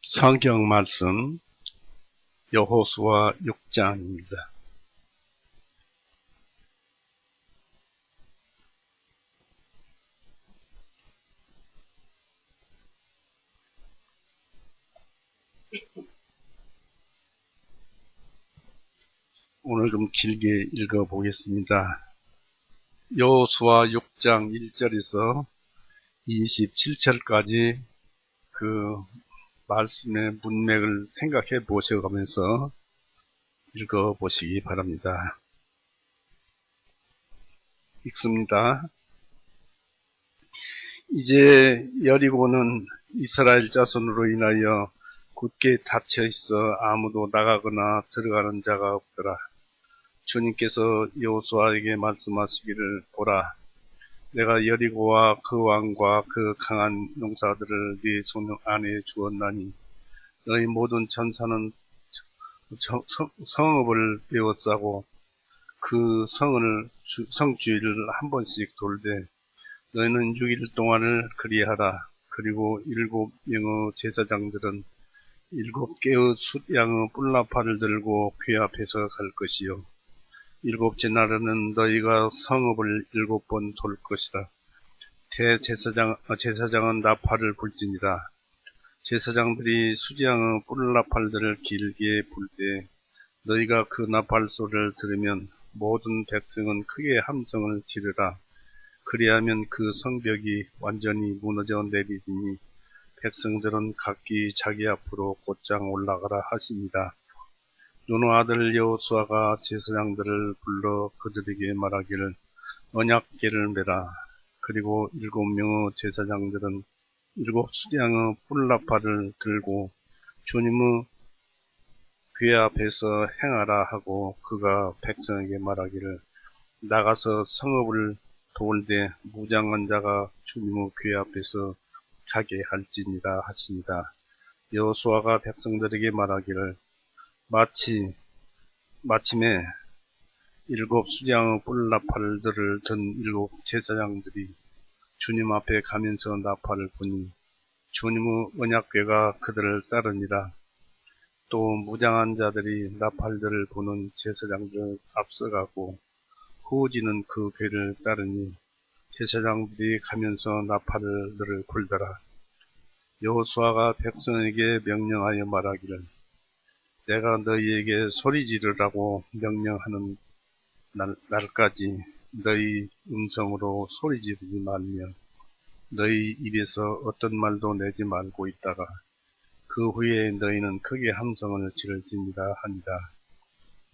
성경 말씀 여호수아 6장입니다. 오늘 좀 길게 읽어보겠습니다. 여호수아 6장 1절에서 27절까지 그 말씀의 문맥을 생각해 보셔가면서 읽어보시기 바랍니다. 읽습니다. 이제 여리고는 이스라엘 자손으로 인하여 굳게 닫혀 있어 아무도 나가거나 들어가는 자가 없더라. 주님께서 여호수아에게 말씀하시기를, 보라, 내가 여리고와 그 왕과 그 강한 용사들을 네 손 안에 주었나니 너희 모든 전사는 성읍을 베어싸고 그 성주일을 한 번씩 돌되 너희는 6일 동안을 그리하라. 그리고 7명의 제사장들은 7개의 숫양의 뿔나팔을 들고 궤 앞에서 갈 것이요, 7째 날에는 너희가 성읍을 7번 돌 것이라. 제사장은 나팔을 불지니라. 제사장들이 수지양의 뿔나팔들을 길게 불 때 너희가 그 나팔 소리를 들으면 모든 백성은 크게 함성을 지르라. 그리하면 그 성벽이 완전히 무너져 내리리니 백성들은 각기 자기 앞으로 곧장 올라가라 하십니다. 눈의 아들 여호수아가 제사장들을 불러 그들에게 말하기를, 언약궤를 메라. 그리고 7명의 제사장들은 7수량의 뿔나팔을 들고 주님의 궤 앞에서 행하라 하고, 그가 백성에게 말하기를, 나가서 성읍을 돌되 무장한 자가 주님의 궤 앞에서 가게 할지니라 하십니다. 여호수아가 백성들에게 말하기를, 마침에 7수량의 뿔나팔들을 든 7 제사장들이 주님 앞에 가면서 나팔을 부니 주님의 언약궤가 그들을 따르니라. 또 무장한 자들이 나팔들을 부는 제사장들 앞서가고 후지는 그 궤를 따르니 제사장들이 가면서 나팔들을 불더라. 여호수아가 백성에게 명령하여 말하기를, 내가 너희에게 소리 지르라고 명령하는 날까지 너희 음성으로 소리 지르지 말며 너희 입에서 어떤 말도 내지 말고 있다가 그 후에 너희는 크게 함성을 지를지니라 하니라.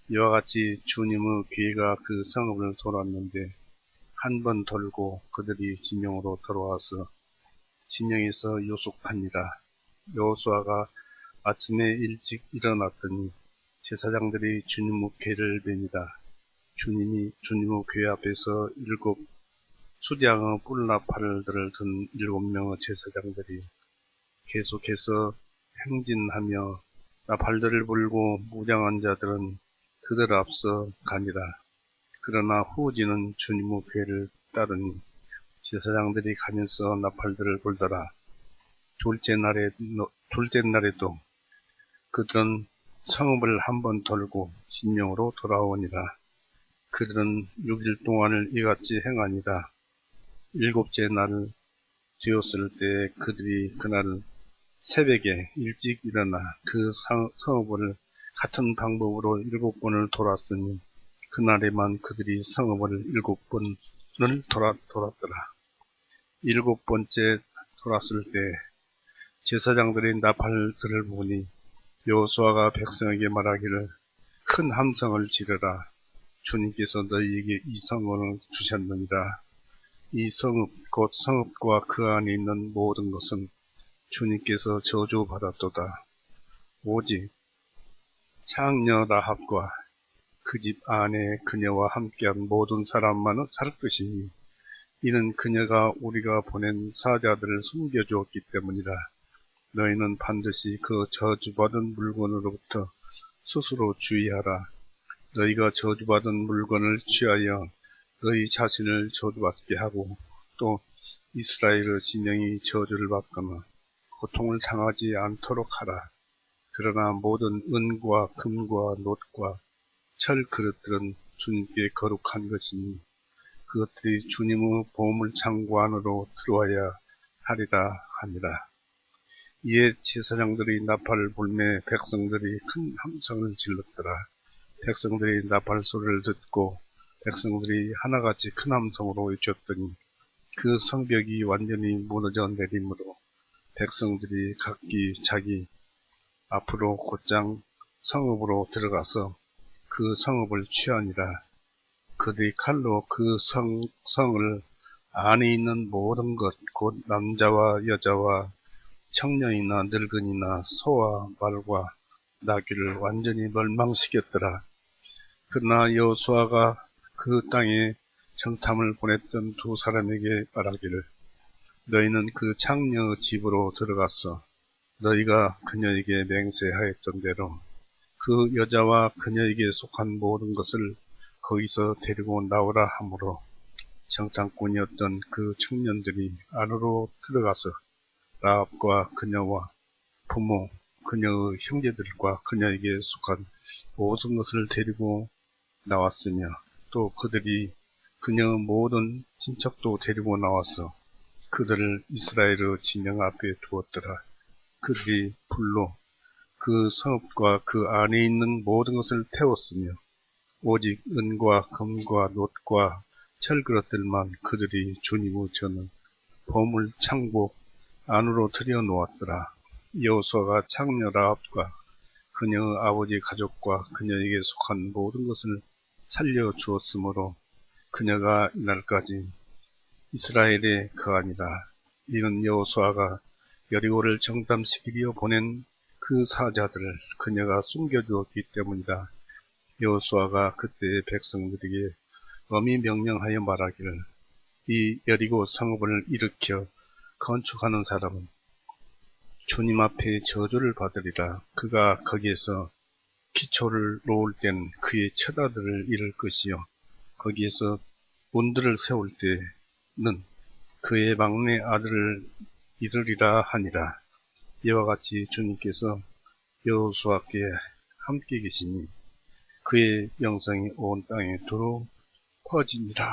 이와 같이 주님의 궤가 그 성읍을 돌았는데 한 번 돌고 그들이 진영으로 들어와서 진영에서 유숙하니라. 여호수아가 아침에 일찍 일어났더니 제사장들이 주님의 궤를 벤이다. 주님의 궤 앞에서 7 수량의 뿔나팔들을 든 7명의 제사장들이 계속해서 행진하며 나팔들을 불고 무장한 자들은 그들 앞서 가니라. 그러나 후지는 주님의 궤를 따르니 제사장들이 가면서 나팔들을 불더라. 둘째 날에도 그들은 성읍을 한 번 돌고 진영으로 돌아오니라. 그들은 6일 동안을 이같이 행하니라. 7째 날 되었을 때 그들이 그날 새벽에 일찍 일어나 그 성읍을 같은 방법으로 7번을 돌았으니 그날에만 그들이 성읍을 7번을 돌았더라. 7번째 돌았을 때 제사장들이 나팔들을 보니 여호수아가 백성에게 말하기를, 큰 함성을 지르라. 주님께서 너희에게 이 성읍을 주셨느니라. 이 성읍 곧 성읍과 그 안에 있는 모든 것은 주님께서 저주받았도다. 오직 창녀 라합과 그 집 안에 그녀와 함께한 모든 사람만은 살 것이니 이는 그녀가 우리가 보낸 사자들을 숨겨주었기 때문이라. 너희는 반드시 그 저주받은 물건으로부터 스스로 주의하라. 너희가 저주받은 물건을 취하여 너희 자신을 저주받게 하고 또 이스라엘의 진영이 저주를 받거나 고통을 당하지 않도록 하라. 그러나 모든 은과 금과 놋과 철 그릇들은 주님께 거룩한 것이니 그것들이 주님의 보물 창고 안으로 들어와야 하리라 하니라. 이에 제사장들이 나팔을 불매 백성들이 큰 함성을 질렀더라. 백성들이 나팔 소리를 듣고 백성들이 하나같이 큰 함성으로 외쳤더니 그 성벽이 완전히 무너져 내리므로 백성들이 각기 자기 앞으로 곧장 성읍으로 들어가서 그 성읍을 취하니라. 그들이 칼로 그 성을 안에 있는 모든 것, 곧 남자와 여자와 청년이나 늙은이나 소와 말과 나귀를 완전히 멸망시켰더라. 그러나 여호수아가 그 땅에 정탐을 보냈던 두 사람에게 말하기를 너희는 그 창녀의 집으로 들어가서 너희가 그녀에게 맹세하였던 대로 그 여자와 그녀에게 속한 모든 것을 거기서 데리고 나오라 하므로 정탐꾼이었던 그 청년들이 안으로 들어가서 라합과 그녀와 부모, 그녀의 형제들과 그녀에게 속한 모든 것을 데리고 나왔으며 또 그들이 그녀의 모든 친척도 데리고 나와서 그들을 이스라엘의 진영 앞에 두었더라. 그들이 불로 그 성읍과 그 안에 있는 모든 것을 태웠으며 오직 은과 금과 놋과 철그릇들만 그들이 주님의 전은 보물 창고 안으로 들여놓았더라. 여호수아가 창녀 라합과 그녀의 아버지 가족과 그녀에게 속한 모든 것을 살려주었으므로 그녀가 이날까지 이스라엘에 거하니라. 이는 여호수아가 여리고를 정탐시키려 보낸 그 사자들을 그녀가 숨겨주었기 때문이다. 여호수아가 그때 백성들에게 엄히 명령하여 말하기를 이 여리고 성읍을 일으켜 건축하는 사람은 주님 앞에 저주를 받으리라. 그가 거기에서 기초를 놓을 때는 그의 처자들을 잃을 것이요 거기에서 문들을 세울 때는 그의 막내 아들을 잃으리라 하니라. 이와 같이 주님께서 여호수아께 함께 계시니 그의 영성이 온 땅에 두루 퍼지니라.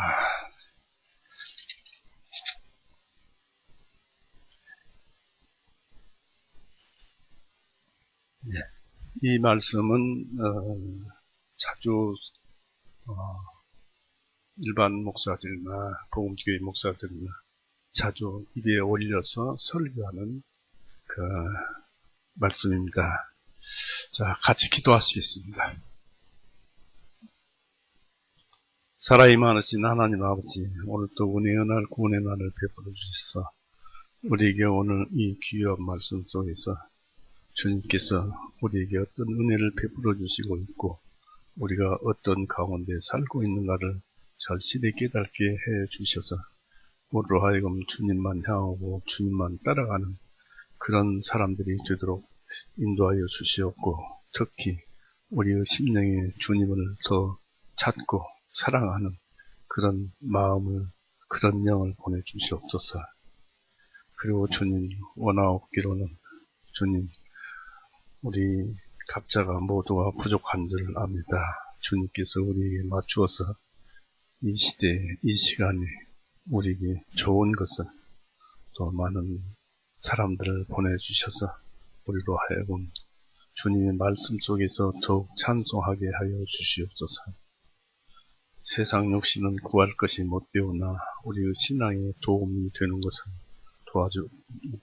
이 말씀은 자주 일반 목사들이나 복음교회 목사들이나 자주 입에 올려서 설교하는 그 말씀입니다. 자, 같이 기도하시겠습니다. 사랑이 많으신 하나님 아버지, 오늘도 은혜의 날, 구원의 날을 베풀어 주셔서 우리에게 오늘 이 귀한 말씀 속에서 주님께서 우리에게 어떤 은혜를 베풀어 주시고 있고 우리가 어떤 가운데 살고 있는가를 절실히 깨닫게 해 주셔서 우리로 하여금 주님만 향하고 주님만 따라가는 그런 사람들이 되도록 인도하여 주시옵고 특히 우리의 심령에 주님을 더 찾고 사랑하는 그런 마음을 그런 영을 보내주시옵소서. 그리고 주님 원하옵기로는 주님 우리 각자가 모두가 부족한 줄 압니다. 주님께서 우리에게 맞추어서 이 시대에 이 시간에 우리에게 좋은 것을 또 많은 사람들을 보내주셔서 우리로 하여금 주님의 말씀 속에서 더욱 찬송하게 하여 주시옵소서. 세상 욕심은 구할 것이 못 되오나 우리의 신앙에 도움이 되는 것을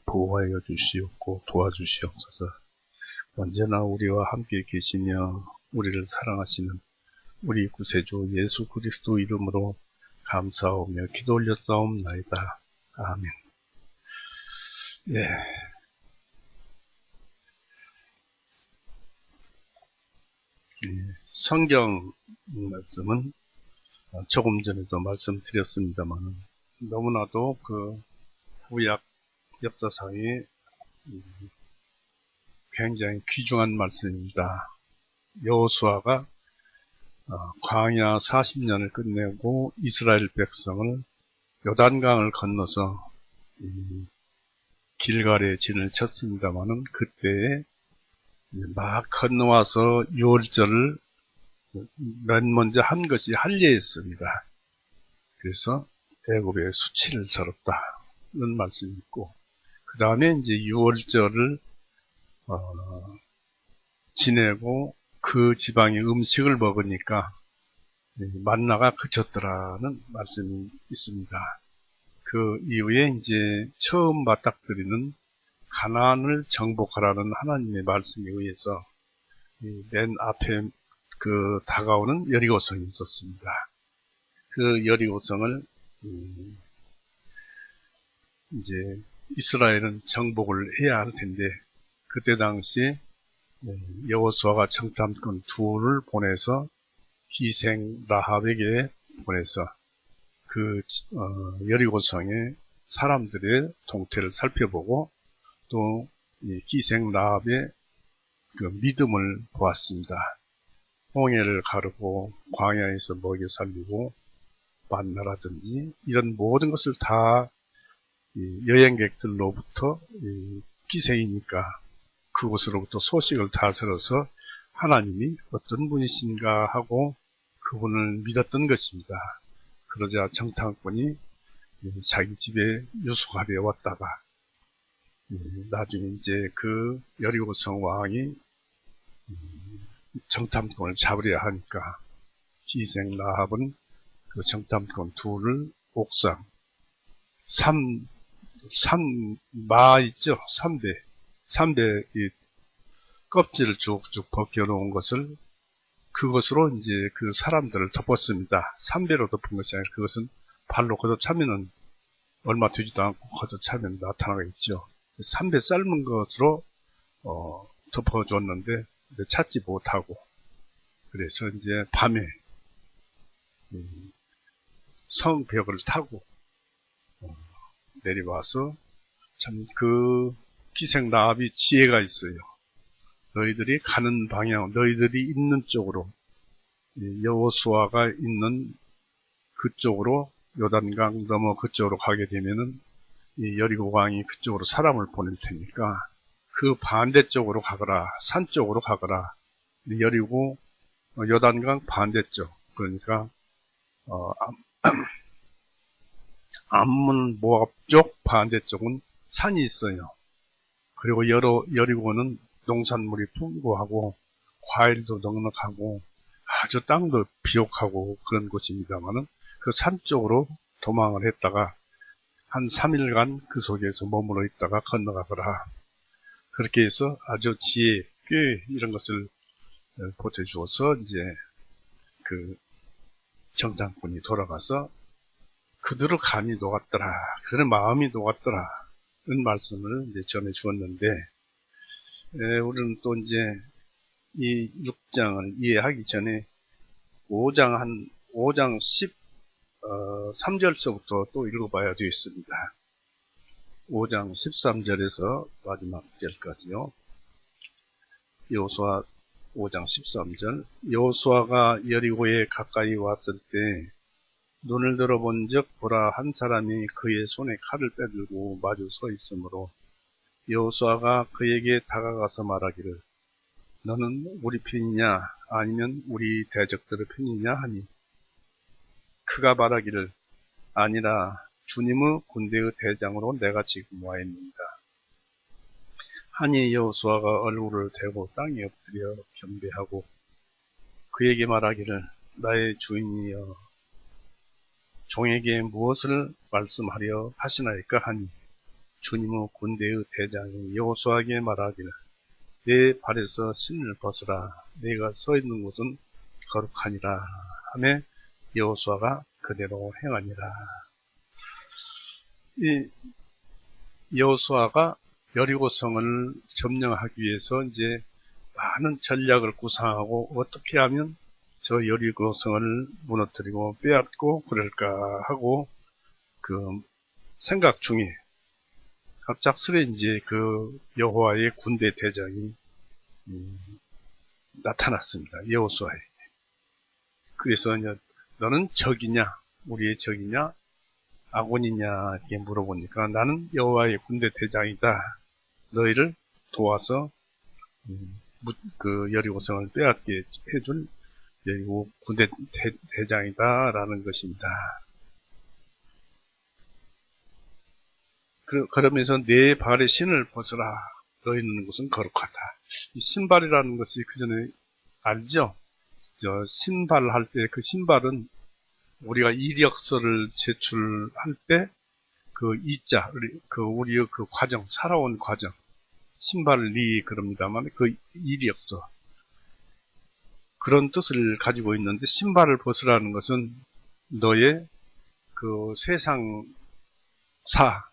보호하여 주시옵고 도와주시옵소서. 언제나 우리와 함께 계시며 우리를 사랑하시는 우리 구세주 예수 그리스도 이름으로 감사하며 기도 올렸사옵나이다. 아멘. 예. 성경 말씀은 조금 전에도 말씀드렸습니다만 너무나도 그 구약 역사상에 굉장히 귀중한 말씀입니다. 여호수아가 광야 40년을 끝내고 이스라엘 백성을 요단강을 건너서 길갈에 진을 쳤습니다마는 그때에 막 건너와서 유월절을 맨 먼저 한 것이 할례였습니다. 그래서 애굽의 수치를 들었다 이런 말씀이 있고, 그 다음에 이제 유월절을 지내고 그 지방의 음식을 먹으니까 만나가 그쳤더라는 말씀이 있습니다. 그 이후에 이제 처음 맞닥뜨리는 가나안을 정복하라는 하나님의 말씀에 의해서 맨 앞에 그 다가오는 여리고성이 있었습니다. 그 여리고성을 이제 이스라엘은 정복을 해야 할 텐데, 그때 당시에 여호수아가 정탐꾼 둘을 보내서 희생 라합에게 보내서 그 여리고성의 사람들의 동태를 살펴보고 또 희생 라합의 그 믿음을 보았습니다. 홍해를 가르고 광야에서 먹여 살리고 만나라든지 이런 모든 것을 다 여행객들로부터 기생이니까 그곳으로부터 소식을 다 들어서 하나님이 어떤 분이신가 하고 그분을 믿었던 것입니다. 그러자 정탐꾼이 자기 집에 유숙하려 왔다가 나중에 이제 그 여리고성 왕이 정탐꾼을 잡으려 하니까 희생 라합은 그 정탐꾼 둘을 옥상 마 있죠? 삼배 이 껍질을 쭉쭉 벗겨놓은 것을 그것으로 이제 그 사람들을 덮었습니다. 삼배로 덮은 것이 아니라 그것은 발로 걷어차면은 얼마 되지도 않고 걷어차면 나타나겠죠. 삼배 삶은 것으로 덮어줬는데 이제 찾지 못하고, 그래서 이제 밤에 성벽을 타고 내려와서 참 그 기생 라합이 지혜가 있어요. 너희들이 가는 방향, 너희들이 있는 쪽으로 여호수아가 있는 그쪽으로 요단강 넘어 그쪽으로 가게 되면은 이 여리고 왕이 그쪽으로 사람을 보낼 테니까 그 반대쪽으로 가거라, 산 쪽으로 가거라. 여리고 요단강 반대쪽, 그러니까 암몬 모압 쪽 반대쪽은 산이 있어요. 그리고 여리고는 농산물이 풍부하고 과일도 넉넉하고 아주 땅도 비옥하고 그런 곳입니다만은 그 산 쪽으로 도망을 했다가 한 3일간 그 속에서 머물러 있다가 건너가거라. 그렇게 해서 아주 지혜, 꽤 이런 것을 보태주어서 이제 그 정탐꾼이 돌아가서 그들의 감이 녹았더라, 그들의 마음이 녹았더라 이런 말씀을 이제 전해 주었는데, 우리는 또 이제 이 6장을 이해하기 전에 5장 13절서부터 또 읽어봐야 되겠습니다. 5장 13절에서 마지막 절까지요. 여호수아 5장 13절. 여호수아가 여리고에 가까이 왔을 때 눈을 들어본 적 보라, 한 사람이 그의 손에 칼을 빼들고 마주 서 있으므로 여호수아가 그에게 다가가서 말하기를 너는 우리 편이냐 아니면 우리 대적들의 편이냐 하니, 그가 말하기를 아니라 주님의 군대의 대장으로 내가 지금 와 있습니다. 하니 여호수아가 얼굴을 대고 땅에 엎드려 경배하고 그에게 말하기를 나의 주인이여 종에게 무엇을 말씀하려 하시나이까 하니, 주님의 군대의 대장이 여호수아에게 말하기를 내 발에서 신을 벗으라, 내가 서 있는 곳은 거룩하니라 하매 여호수아가 그대로 행하니라. 이 여호수아가 여리고성을 점령하기 위해서 이제 많은 전략을 구상하고 어떻게 하면 저 여리고성을 무너뜨리고 빼앗고 그럴까 하고 그 생각 중에 갑작스레 이제 그 여호와의 군대 대장이 나타났습니다. 여호수아에게. 그래서 이제 너는 적이냐, 우리의 적이냐 아군이냐 이렇게 물어보니까 나는 여호와의 군대 대장이다. 너희를 도와서 그 여리고성을 빼앗게 해줄 여리고 군대 대장이다라는 것입니다. 그러면서 내 발의 신을 벗으라. 너희는 것은 거룩하다. 이 신발이라는 것이 그 전에 알죠? 신발할 때 그 신발은 우리가 이력서를 제출할 때 그 이자, 우리의 그 과정, 살아온 과정, 신발이 그럽니다만 그 이력서 그런 뜻을 가지고 있는데 신발을 벗으라는 것은 너의 그 세상사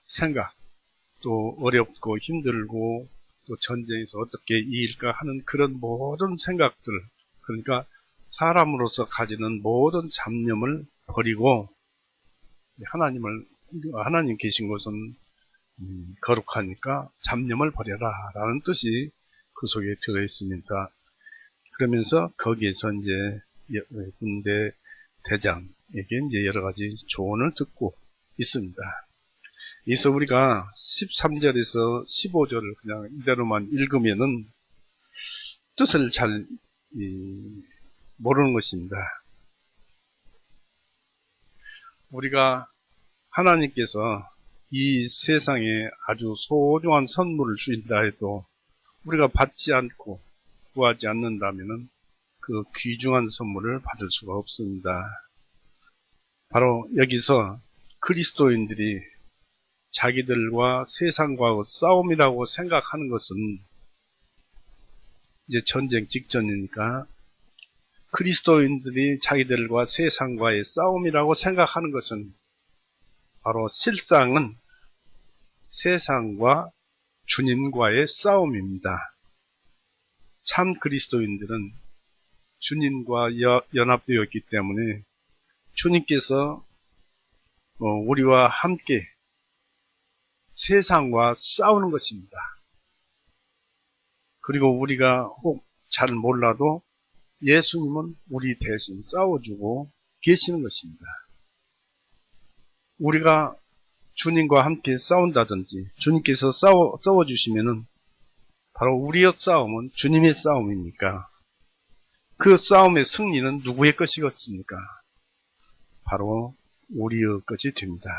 생각 또 어렵고 힘들고 또 전쟁에서 어떻게 이길까 하는 그런 모든 생각들 그러니까 사람으로서 가지는 모든 잡념을 버리고 하나님 계신 곳은 거룩하니까 잡념을 버려라 라는 뜻이 그 속에 들어있습니다. 그러면서 거기에서 이제 군대 대장에게 이제 여러 가지 조언을 듣고 있습니다. 그래서 우리가 13절에서 15절을 그냥 이대로만 읽으면은 뜻을 잘 모르는 것입니다. 우리가 하나님께서 이 세상에 아주 소중한 선물을 주신다 해도 우리가 받지 않고 구하지 않는다면은 그 귀중한 선물을 받을 수가 없습니다. 바로 여기서 그리스도인들이 자기들과 세상과의 싸움이라고 생각하는 것은 이제 전쟁 직전이니까 그리스도인들이 자기들과 세상과의 싸움이라고 생각하는 것은 바로 실상은 세상과 주님과의 싸움입니다. 참 그리스도인들은 주님과 연합되어 있기 때문에 주님께서 우리와 함께 세상과 싸우는 것입니다. 그리고 우리가 혹 잘 몰라도 예수님은 우리 대신 싸워주고 계시는 것입니다. 우리가 주님과 함께 싸운다든지 주님께서 싸워주시면은 바로 우리의 싸움은 주님의 싸움이니까 그 싸움의 승리는 누구의 것이겠습니까? 바로 우리의 것이 됩니다.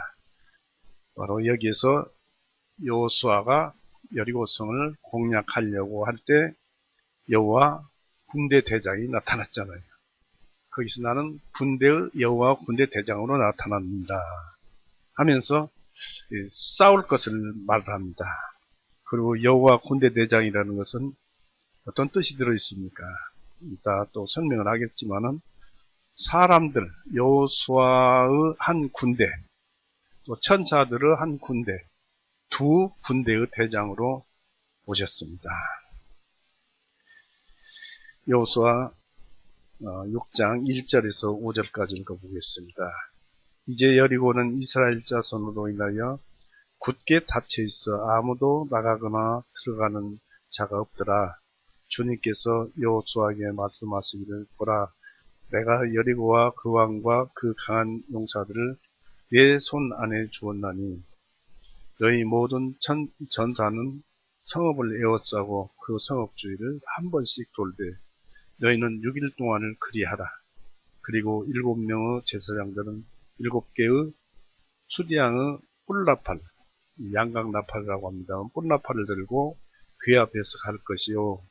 바로 여기에서 여호수아가 여리고성을 공략하려고 할 때 여호와 군대 대장이 나타났잖아요. 거기서 나는 여호와 군대 대장으로 나타납니다 하면서 싸울 것을 말합니다. 그리고 여호와 군대 대장이라는 것은 어떤 뜻이 들어있습니까? 이따 또 설명을 하겠지만은 사람들, 여호수아의 한 군대, 또 천사들의 한 군대, 두 군대의 대장으로 오셨습니다. 여호수아 6장 1절에서 5절까지 읽어보겠습니다. 이제 여리고는 이스라엘 자손으로 인하여 굳게 닫혀 있어 아무도 나가거나 들어가는 자가 없더라. 주님께서 여호수아에게 말씀하시기를 보라, 내가 여리고와 그 왕과 그 강한 용사들을 내 손 안에 주었나니 너희 모든 전사는 성읍을 에워싸고 그 성읍 주위를 한 번씩 돌되 너희는 6일 동안을 그리하라. 그리고 7명의 제사장들은 7개의 수디양의 뿔나팔, 양각나팔이라고 합니다. 뿔나팔을 들고 궤 앞에서 갈 것이요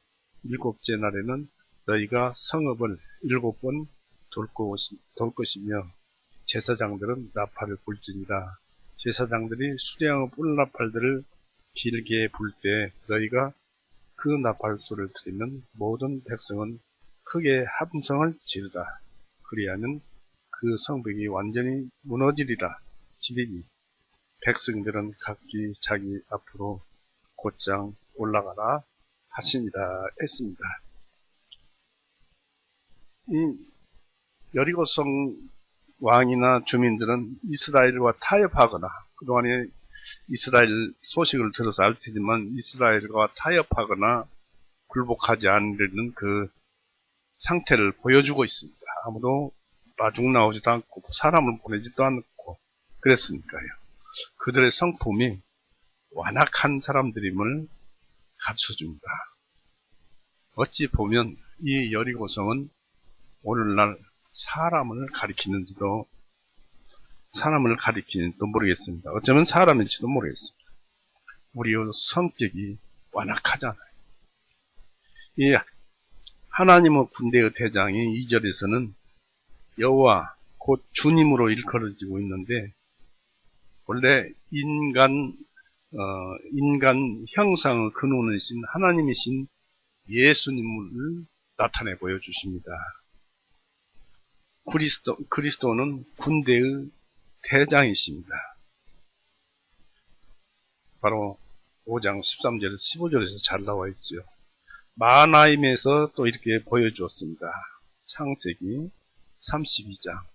7째 날에는 너희가 성읍을 7번 돌 것이며 제사장들은 나팔을 불지니라. 제사장들이 수디양의 뿔나팔들을 길게 불 때 너희가 그 나팔 소리를 들으면 모든 백성은 크게 함성을 지르라. 그리하면 그 성벽이 완전히 무너지리라. 지리니 백성들은 각기 자기 앞으로 곧장 올라가라 하시니라 했습니다. 이 여리고성 왕이나 주민들은 이스라엘과 타협하거나 그동안에 이스라엘 소식을 들어서 알 테지만 이스라엘과 타협하거나 굴복하지 않으려는 그 상태를 보여주고 있습니다. 아무도 마중 나오지도 않고 사람을 보내지도 않고 그랬으니까요. 그들의 성품이 완악한 사람들임을 가르쳐줍니다. 어찌 보면 이 여리고성은 오늘날 사람을 가리키는지도 모르겠습니다. 어쩌면 사람일지도 모르겠습니다. 우리의 성격이 완악하잖아요. 이 하나님의 군대의 대장이 2절에서는 여호와 곧 주님으로 일컬어지고 있는데, 원래 인간 형상의 근원이신 하나님이신 예수님을 나타내 보여주십니다. 그리스도는 군대의 대장이십니다. 바로 5장 13절에서 15절에서 잘 나와 있죠. 마하나임에서 또 이렇게 보여주었습니다. 창세기 32장.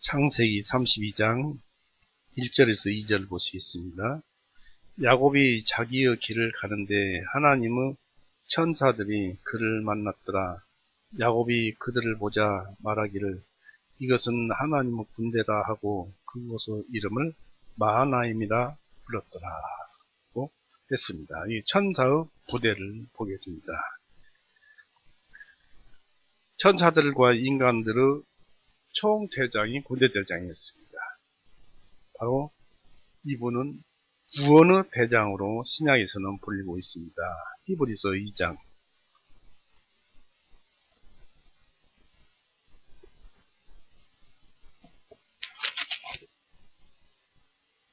창세기 32장 1절에서 2절 보시겠습니다. 야곱이 자기의 길을 가는데 하나님의 천사들이 그를 만났더라. 야곱이 그들을 보자 말하기를 이것은 하나님의 군대라 하고 그곳의 이름을 마하나임이라 불렀더라고 했습니다. 이 천사의 부대를 보게 됩니다. 천사들과 인간들의 총대장이 군대대장이었습니다. 바로 이분은 구원의 대장으로 신약에서는 불리고 있습니다. 히브리서 2장.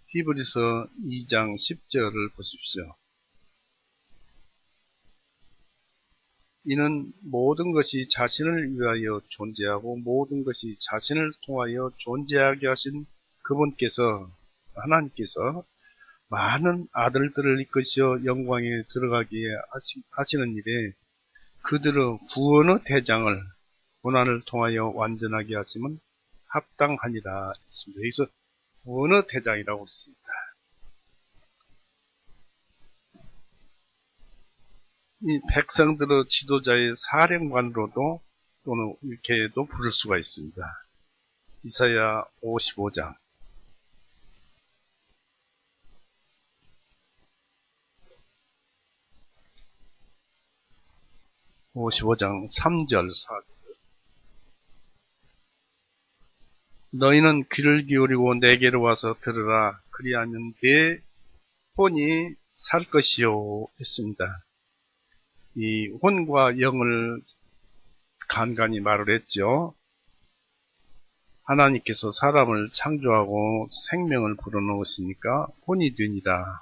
히브리서 2장 10절을 보십시오. 이는 모든 것이 자신을 위하여 존재하고 모든 것이 자신을 통하여 존재하게 하신 그분께서, 하나님께서 많은 아들들을 이끄시어 영광에 들어가게 하시는 일에 그들의 구원의 대장을 고난을 통하여 완전하게 하시면 합당하니라 했습니다. 여기서 구원의 대장이라고 했습니다. 이 백성들의 지도자의 사령관으로도 또는 이렇게도 부를 수가 있습니다. 이사야 55장. 55장 3절 4절. 너희는 귀를 기울이고 내게로 와서 들으라. 그리하면 내 혼이 살 것이요 했습니다. 이 혼과 영을 간간히 말을 했죠. 하나님께서 사람을 창조하고 생명을 불어넣으시니까 혼이 되니라.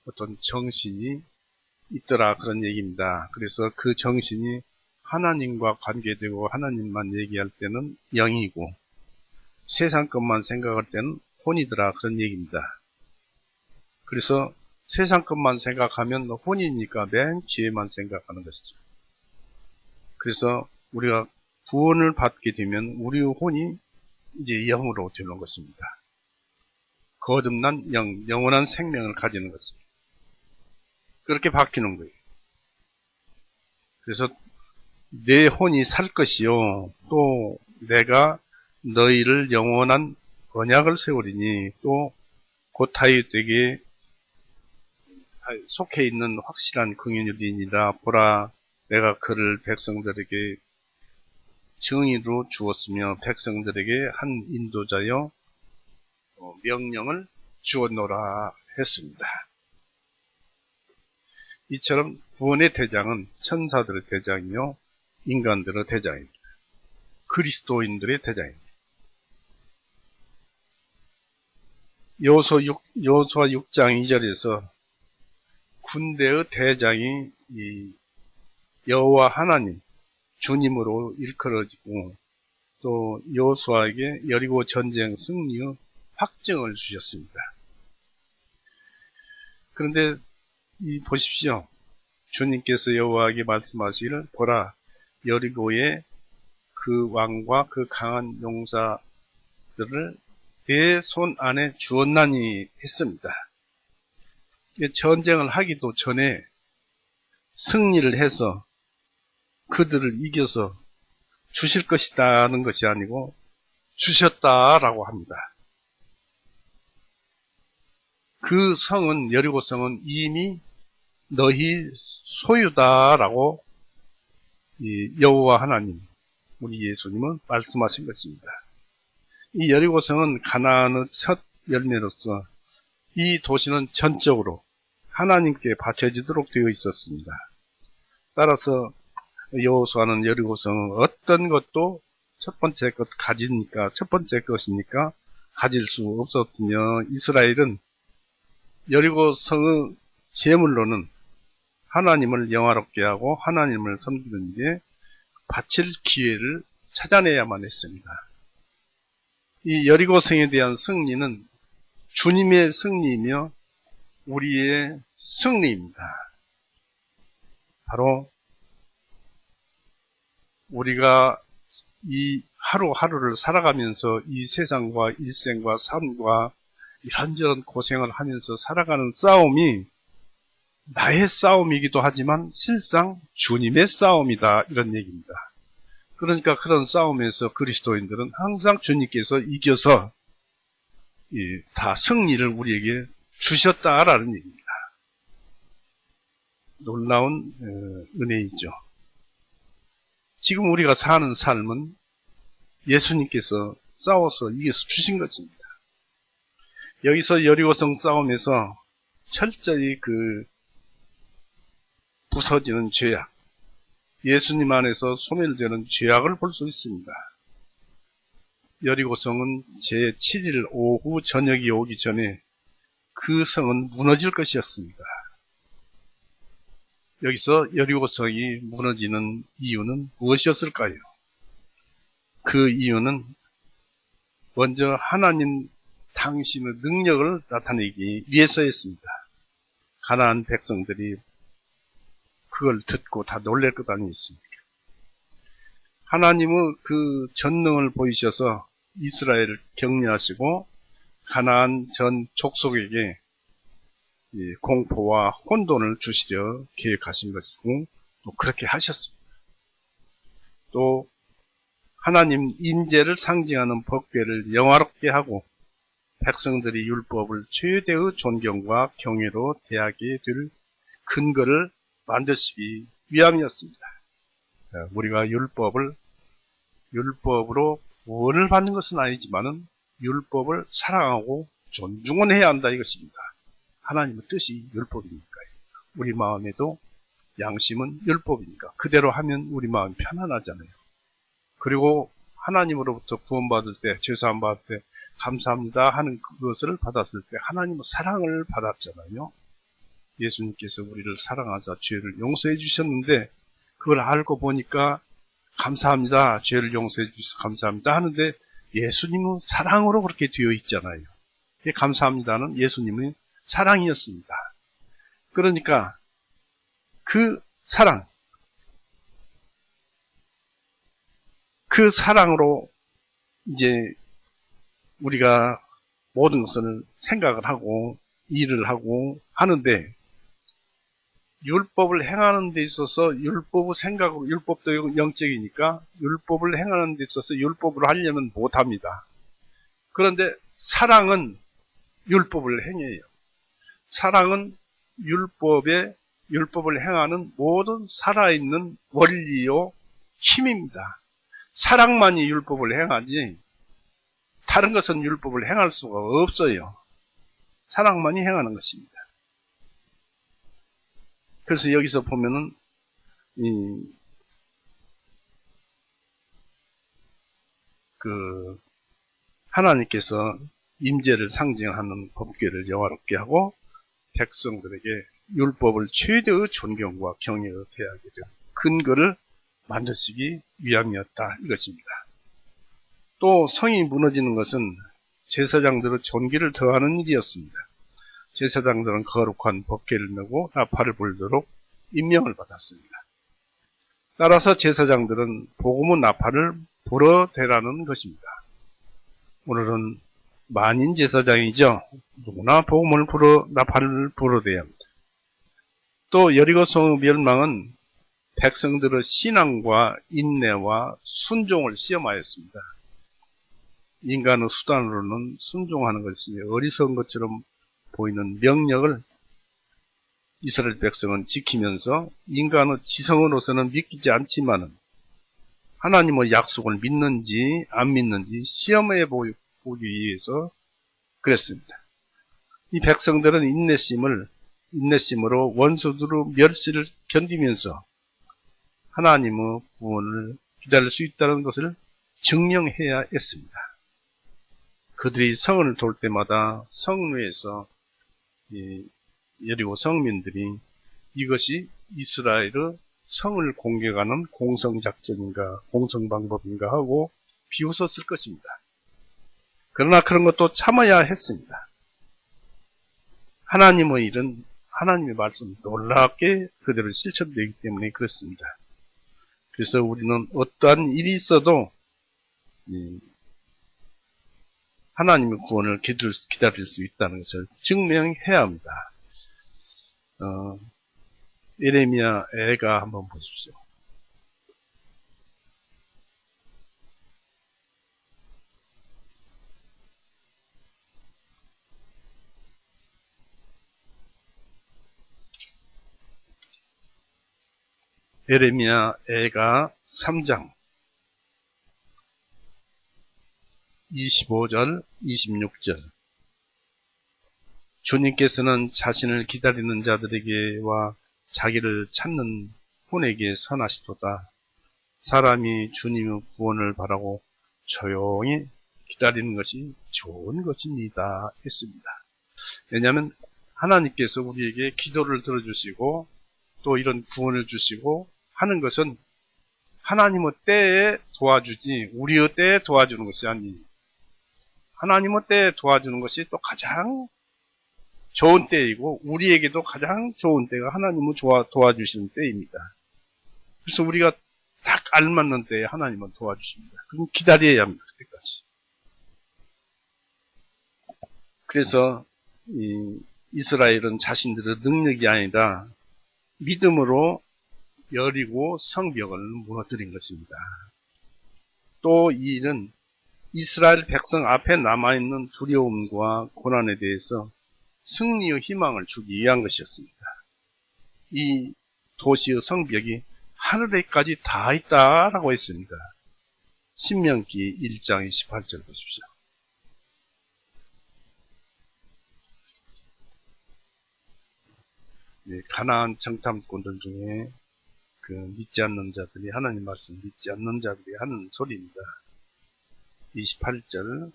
어떤 정신이 있더라 그런 얘기입니다. 그래서 그 정신이 하나님과 관계되고 하나님만 얘기할 때는 영이고 세상 것만 생각할 때는 혼이더라 그런 얘기입니다. 그래서 세상 것만 생각하면 혼이니까 맨 뒤에만 생각하는 것이죠. 그래서 우리가 구원을 받게 되면 우리의 혼이 이제 영으로 되는 것입니다. 거듭난 영, 영원한 생명을 가지는 것입니다. 그렇게 바뀌는 거예요. 그래서 내 혼이 살 것이요 또 내가 너희를 영원한 언약을 세우리니 또 곧 다윗에게 속해 있는 확실한 긍휼이니라. 보라 내가 그를 백성들에게 정의로 주었으며 백성들에게 한 인도자여 명령을 주었노라 했습니다. 이처럼 구원의 대장은 천사들의 대장이요 인간들의 대장입니다. 그리스도인들의 대장입니다. 여호수아 6장 2절에서 군대의 대장이 이 여호와 하나님 주님으로 일컬어지고 또 여호수아에게 여리고 전쟁 승리의 확증을 주셨습니다. 그런데 보십시오. 주님께서 여호와에게 말씀하시기를 보라 여리고의 그 왕과 그 강한 용사 것들을 내 손 안에 주었나니 했습니다. 전쟁을 하기도 전에 승리를 해서 그들을 이겨서 주실 것이다는 것이 아니고 주셨다라고 합니다. 그 성은, 여리고 성은 이미 너희 소유다라고 여호와 하나님, 우리 예수님은 말씀하신 것입니다. 이 여리고 성은 가나안의 첫 열매로서 이 도시는 전적으로 하나님께 바쳐지도록 되어 있었습니다. 따라서 여호수아는 여리고 성은 어떤 것도 첫 번째 것이니까 가질 수 없었으며, 이스라엘은 여리고 성의 제물로는 하나님을 영화롭게 하고 하나님을 섬기는 데 바칠 기회를 찾아내야만 했습니다. 이 여리고 성에 대한 승리는 주님의 승리이며 우리의 승리입니다. 바로 우리가 이 하루하루를 살아가면서 이 세상과 일생과 삶과 이런저런 고생을 하면서 살아가는 싸움이 나의 싸움이기도 하지만 실상 주님의 싸움이다, 이런 얘기입니다. 그러니까 그런 싸움에서 그리스도인들은 항상 주님께서 이겨서 다 승리를 우리에게 주셨다라는 얘기입니다. 놀라운 은혜이죠. 지금 우리가 사는 삶은 예수님께서 싸워서 이겨서 주신 것입니다. 여기서 여리고성 싸움에서 철저히 부서지는 죄악, 예수님 안에서 소멸되는 죄악을 볼 수 있습니다. 여리고성은 제7일 오후 저녁이 오기 전에 그 성은 무너질 것이었습니다. 여기서 여리고성이 무너지는 이유는 무엇이었을까요? 그 이유는 먼저 하나님 당신의 능력을 나타내기 위해서였습니다. 가나안 백성들이 그걸 듣고 다 놀랄 것 아니겠습니까? 하나님의 그 전능을 보이셔서 이스라엘을 격려하시고 가나안 전 족속에게 공포와 혼돈을 주시려 계획하신 것이고 또 그렇게 하셨습니다. 또 하나님 임재를 상징하는 법궤를 영화롭게 하고 백성들이 율법을 최대의 존경과 경외로 대하게 될 근거를 만드시기 위함이었습니다. 우리가 율법으로 구원을 받는 것은 아니지만은 율법을 사랑하고 존중은 해야 한다, 이것입니다. 하나님의 뜻이 율법이니까요. 우리 마음에도 양심은 율법이니까 그대로 하면 우리 마음이 편안하잖아요. 그리고 하나님으로부터 구원받을 때, 죄사함 받을 때 감사합니다 하는 그것을 받았을 때 하나님의 사랑을 받았잖아요. 예수님께서 우리를 사랑하사 죄를 용서해 주셨는데 그걸 알고 보니까 감사합니다, 죄를 용서해 주셔서 감사합니다 하는데 예수님은 사랑으로 그렇게 되어 있잖아요. 감사합니다는 예수님의 사랑이었습니다. 그러니까 그 사랑으로 이제 우리가 모든 것을 생각을 하고 일을 하고 하는데, 율법을 행하는 데 있어서 율법의 생각으로, 율법도 영적이니까 율법을 행하는 데 있어서 율법으로 하려면 못합니다. 그런데 사랑은 율법을 행해요. 사랑은 율법을 행하는 모든 살아있는 원리요 힘입니다. 사랑만이 율법을 행하지 다른 것은 율법을 행할 수가 없어요. 사랑만이 행하는 것입니다. 그래서 여기서 보면은 하나님께서 임재를 상징하는 법궤를 영화롭게 하고 백성들에게 율법을 최대의 존경과 경외로 대하게 된 근거를 만드시기 위함이었다, 이것입니다. 또 성이 무너지는 것은 제사장들의 존귀를 더하는 일이었습니다. 제사장들은 거룩한 법궤를 메고 나팔을 불도록 임명을 받았습니다. 따라서 제사장들은 복음의 나팔을 불어대라는 것입니다. 오늘은 만인제사장이죠. 누구나 복음을 나팔을 불어대야 합니다. 또 여리고 성의 멸망은 백성들의 신앙과 인내와 순종을 시험하였습니다. 인간의 수단으로는 순종하는 것이 어리석은 것처럼 보이는 명령을 이스라엘 백성은 지키면서 인간의 지성으로서는 믿기지 않지만은 하나님의 약속을 믿는지 안 믿는지 시험해 보기 위해서 그랬습니다. 이 백성들은 인내심으로 원수들의 멸시를 견디면서 하나님의 구원을 기다릴 수 있다는 것을 증명해야 했습니다. 그들이 성을 돌 때마다 성내에서 여리고 성민들이 이것이 이스라엘의 성을 공격하는 공성작전인가 공성방법인가 하고 비웃었을 것입니다. 그러나 그런 것도 참아야 했습니다. 하나님의 일은 하나님의 말씀 놀랍게 그대로 실천되기 때문에 그렇습니다. 그래서 우리는 어떠한 일이 있어도 하나님의 구원을 기다릴 수 있다는 것을 증명해야 합니다. 예레미야 애가 한번 보십시오. 예레미야 애가 3장 25절 26절 주님께서는 자신을 기다리는 자들에게와 자기를 찾는 혼에게 선하시도다. 사람이 주님의 구원을 바라고 조용히 기다리는 것이 좋은 것입니다. 했습니다. 왜냐하면 하나님께서 우리에게 기도를 들어주시고 또 이런 구원을 주시고 하는 것은 하나님의 때에 도와주지 우리의 때에 도와주는 것이 아니에요. 하나님의 때에 도와주는 것이 또 가장 좋은 때이고 우리에게도 가장 좋은 때가 하나님을 도와주시는 때입니다. 그래서 우리가 딱 알맞는 때에 하나님은 도와주십니다. 그럼 기다려야 합니다. 그때까지. 그래서 이스라엘은 자신들의 능력이 아니라 믿음으로 여리고 성벽을 무너뜨린 것입니다. 또 이 일은 이스라엘 백성 앞에 남아있는 두려움과 고난에 대해서 승리의 희망을 주기 위한 것이었습니다. 이 도시의 성벽이 하늘에까지 다 있다라고 했습니다. 신명기 1장 28절 보십시오. 가나안 정탐꾼들 중에 그 믿지 않는 자들이 하나님 말씀 믿지 않는 자들이 하는 소리입니다. 28절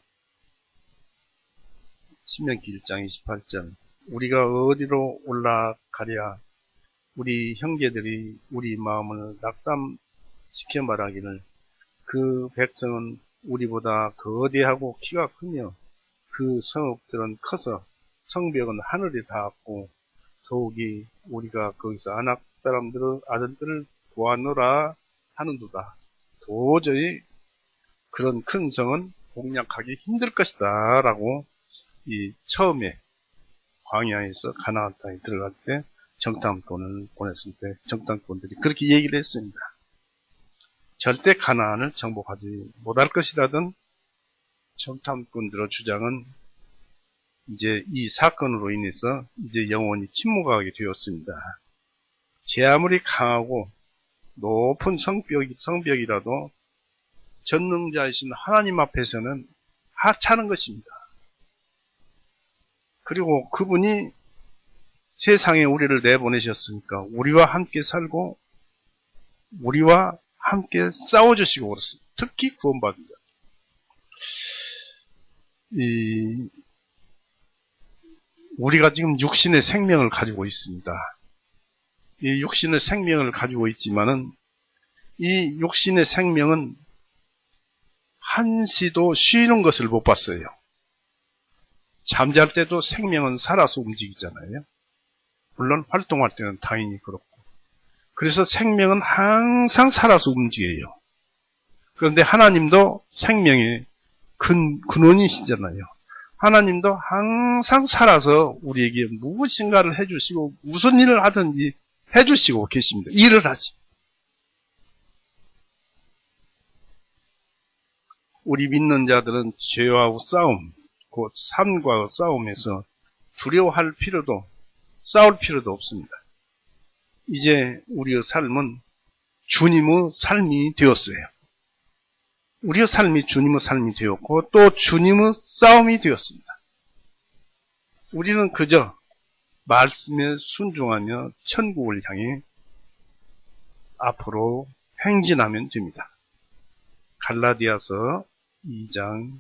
신명기 1장 28절 우리가 어디로 올라가랴 우리 형제들이 우리 마음을 낙담시켜 말하기를 그 백성은 우리보다 거대하고 키가 크며 그 성읍들은 커서 성벽은 하늘에 닿았고 더욱이 우리가 거기서 아낙 사람들의 아들들을 보았노라 하는도다. 도저히 그런 큰 성은 공략하기 힘들 것이다 라고 이 처음에 광야에서 가나안 땅에 들어갈 때 정탐꾼을 보냈을 때 정탐꾼들이 그렇게 얘기를 했습니다. 절대 가나안을 정복하지 못할 것이라던 정탐꾼들의 주장은 이제 이 사건으로 인해서 이제 영원히 침묵하게 되었습니다. 제 아무리 강하고 높은 성벽이라도 전능자이신 하나님 앞에서는 하찮은 것입니다. 그리고 그분이 세상에 우리를 내보내셨으니까 우리와 함께 살고 우리와 함께 싸워주시고 그렇습니다. 특히 구원받은 자. 우리가 지금 육신의 생명을 가지고 있습니다. 이 육신의 생명을 가지고 있지만은 이 육신의 생명은 한시도 쉬는 것을 못 봤어요. 잠잘 때도 생명은 살아서 움직이잖아요. 물론 활동할 때는 당연히 그렇고. 그래서 생명은 항상 살아서 움직여요. 그런데 하나님도 생명의 근원이시잖아요. 하나님도 항상 살아서 우리에게 무엇인가를 해주시고 무슨 일을 하든지 해주시고 계십니다. 일을 하시. 우리 믿는 자들은 죄와 싸움, 곧 삶과 싸움에서 두려워할 필요도, 싸울 필요도 없습니다. 이제 우리의 삶은 주님의 삶이 되었어요. 우리의 삶이 주님의 삶이 되었고 또 주님의 싸움이 되었습니다. 우리는 그저 말씀에 순종하며 천국을 향해 앞으로 행진하면 됩니다. 갈라디아서 2장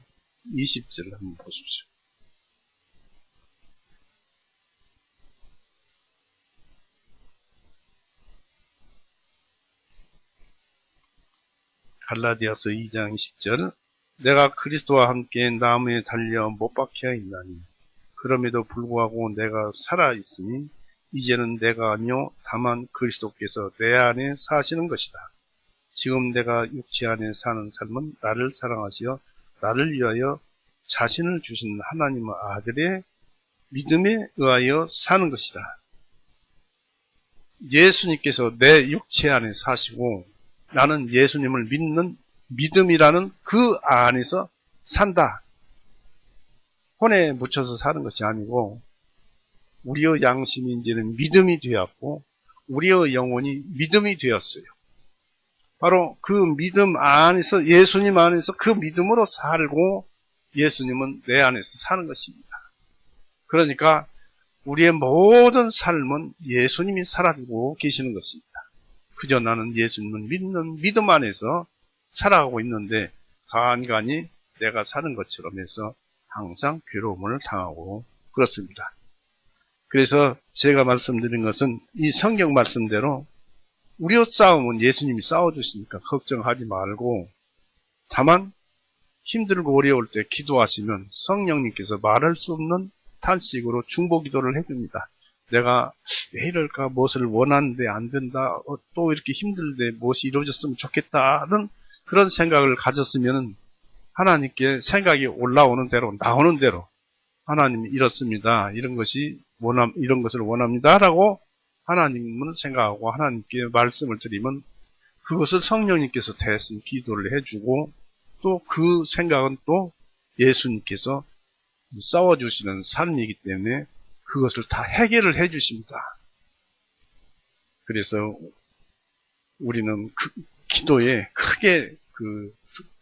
20절을 한번 보십시오. 갈라디아서 2장 20절 내가 그리스도와 함께 나무에 달려 못 박혀 있나니 그럼에도 불구하고 내가 살아있으니 이제는 내가 아니요 다만 그리스도께서 내 안에 사시는 것이다. 지금 내가 육체 안에 사는 삶은 나를 사랑하시어 나를 위하여 자신을 주신 하나님의 아들의 믿음에 의하여 사는 것이다. 예수님께서 내 육체 안에 사시고 나는 예수님을 믿는 믿음이라는 그 안에서 산다. 혼에 묻혀서 사는 것이 아니고 우리의 양심이 이제는 믿음이 되었고 우리의 영혼이 믿음이 되었어요. 바로 그 믿음 안에서 예수님 안에서 그 믿음으로 살고 예수님은 내 안에서 사는 것입니다. 그러니까 우리의 모든 삶은 예수님이 살아가고 계시는 것입니다. 그저 나는 예수님을 믿는 믿음 안에서 살아가고 있는데 간간히 내가 사는 것처럼 해서 항상 괴로움을 당하고 그렇습니다. 그래서 제가 말씀드린 것은 이 성경 말씀대로 우리의 싸움은 예수님이 싸워주시니까 걱정하지 말고 다만 힘들고 어려울 때 기도하시면 성령님께서 말할 수 없는 탄식으로 중보기도를 해줍니다. 내가 왜 이럴까 무엇을 원하는데 안 된다 또 이렇게 힘들데 무엇이 이루어졌으면 좋겠다는 그런 생각을 가졌으면 하나님께 생각이 올라오는 대로 나오는 대로 하나님이 이렇습니다. 이런 것을 원합니다. 라고 하나님을 생각하고 하나님께 말씀을 드리면 그것을 성령님께서 대신 기도를 해주고 또 그 생각은 또 예수님께서 싸워주시는 삶이기 때문에 그것을 다 해결을 해주십니다. 그래서 우리는 그 기도에 크게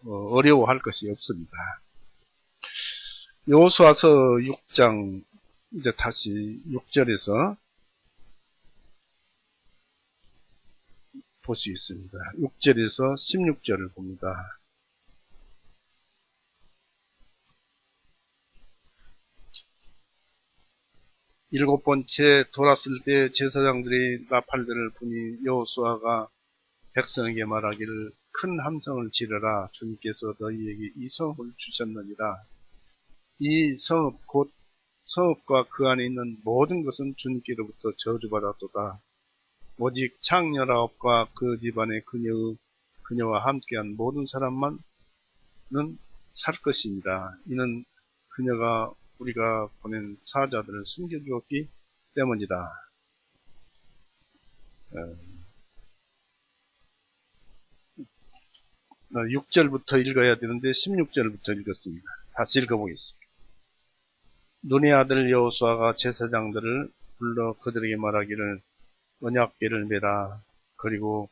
어려워할 것이 없습니다. 여호수아서 6장 이제 다시 6절에서 보시겠습니다. 6절에서 16절을 봅니다. 일곱 번째 돌았을 때 제사장들이 나팔들을 부니 여호수아가 백성에게 말하기를 큰 함성을 지르라. 주님께서 너희에게 이 성읍을 주셨느니라. 이 성읍 곧 성읍과 그 안에 있는 모든 것은 주님께로부터 저주받았도다. 오직 창녀라옵과 그 집안의 그녀와 함께한 모든 사람만은 살 것입니다. 이는 그녀가 우리가 보낸 사자들을 숨겨주었기 때문이다. 6절부터 읽어야 되는데 16절부터 읽었습니다. 다시 읽어보겠습니다. 눈의 아들 여호수아가 제사장들을 불러 그들에게 말하기를 언약궤를 메라. 그리고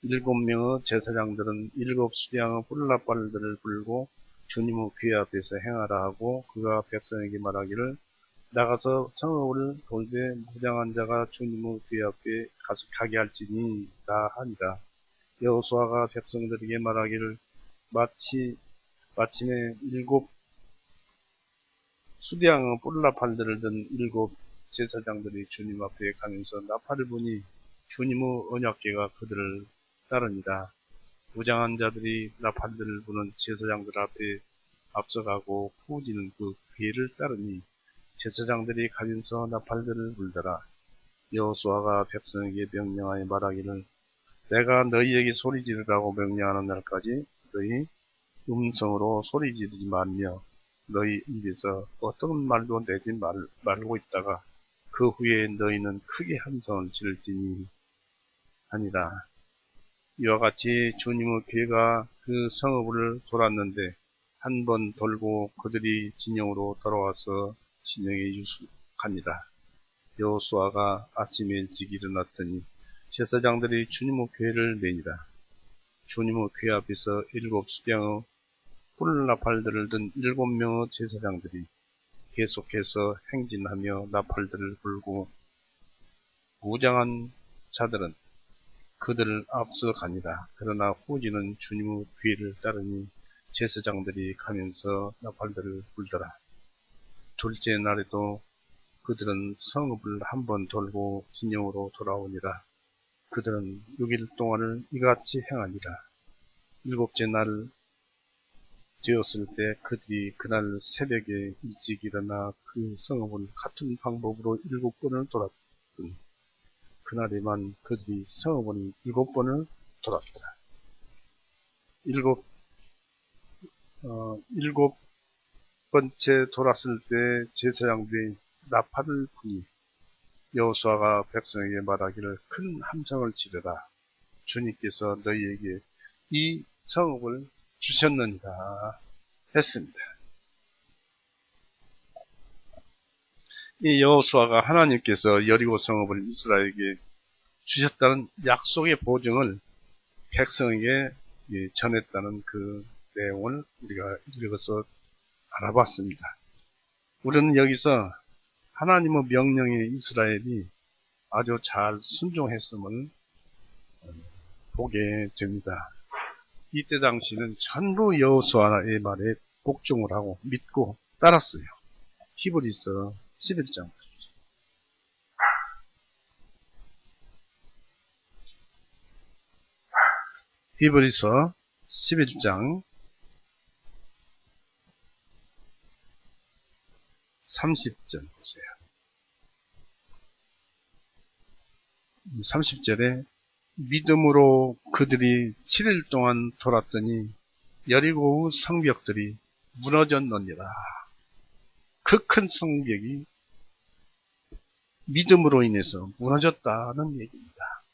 7명의 제사장들은 7수량의 뿔라빨들을 불고 주님의 궤 앞에서 행하라 하고 그가 백성에게 말하기를 나가서 성읍을 돌되 무장한 자가 주님의 궤 앞에 가게 할지니 다 하니라. 여호수아가 백성들에게 말하기를 마침에 7 수량의 뿔라팔들을 든 7 제사장들이 주님 앞에 가면서 나팔을 부니 주님의 언약궤가 그들을 따르니라. 무장한 자들이 나팔들을 부는 제사장들 앞에 앞서가고 후지는 그 궤를 따르니 제사장들이 가면서 나팔들을 불더라. 여호수아가 백성에게 명령하여 말하기를 내가 너희에게 소리 지르라고 명령하는 날까지 너희 음성으로 소리 지르지 말며 너희 입에서 어떤 말도 내지 말고 있다가 그 후에 너희는 크게 함성을 지를지니 아니라. 이와 같이 주님의 교회가 그 성읍을 돌았는데 한 번 돌고 그들이 진영으로 돌아와서 진영에 유숙합니다. 여호수아가 아침에 일찍 일어났더니 제사장들이 주님의 교회를 내니라. 주님의 교회 앞에서 7 수량의 뿔나팔들을 든 7명의 제사장들이 계속해서 행진하며 나팔들을 불고 무장한 자들은 그들을 앞서 가니라. 그러나 후지는 주님의 뒤를 따르니 제사장들이 가면서 나팔들을 불더라. 둘째 날에도 그들은 성읍을 한번 돌고 진영으로 돌아오니라. 그들은 6일 동안을 이같이 행하니라. 7째 날 되었을 때 그들이 그날 새벽에 일찍 일어나 그 성읍을 같은 방법으로 7번을 돌았으니 그날에만 그들이 성읍을 7번을 돌았더라. 일곱 번째 돌았을 때 제사장들이 나팔을 부니 여호수아가 백성에게 말하기를 큰 함성을 지르라. 주님께서 너희에게 이 성읍을 주셨느니라 했습니다. 이 여호수아가 하나님께서 여리고 성읍을 이스라엘에게 주셨다는 약속의 보증을 백성에게 전했다는 그 내용을 우리가 읽어서 알아봤습니다. 우리는 여기서 하나님의 명령에 이스라엘이 아주 잘 순종했음을 보게 됩니다. 이때 당시는 전부 여호수아의 말에 복종을 하고 믿고 따랐어요. 히브리서 11장. 히브리서 11장 30절 보세요. 30절에 믿음으로 그들이 7일 동안 돌았더니 여리고의 성벽들이 무너졌느니라. 그 큰 성벽이 믿음으로 인해서 무너졌다는 얘기입니다.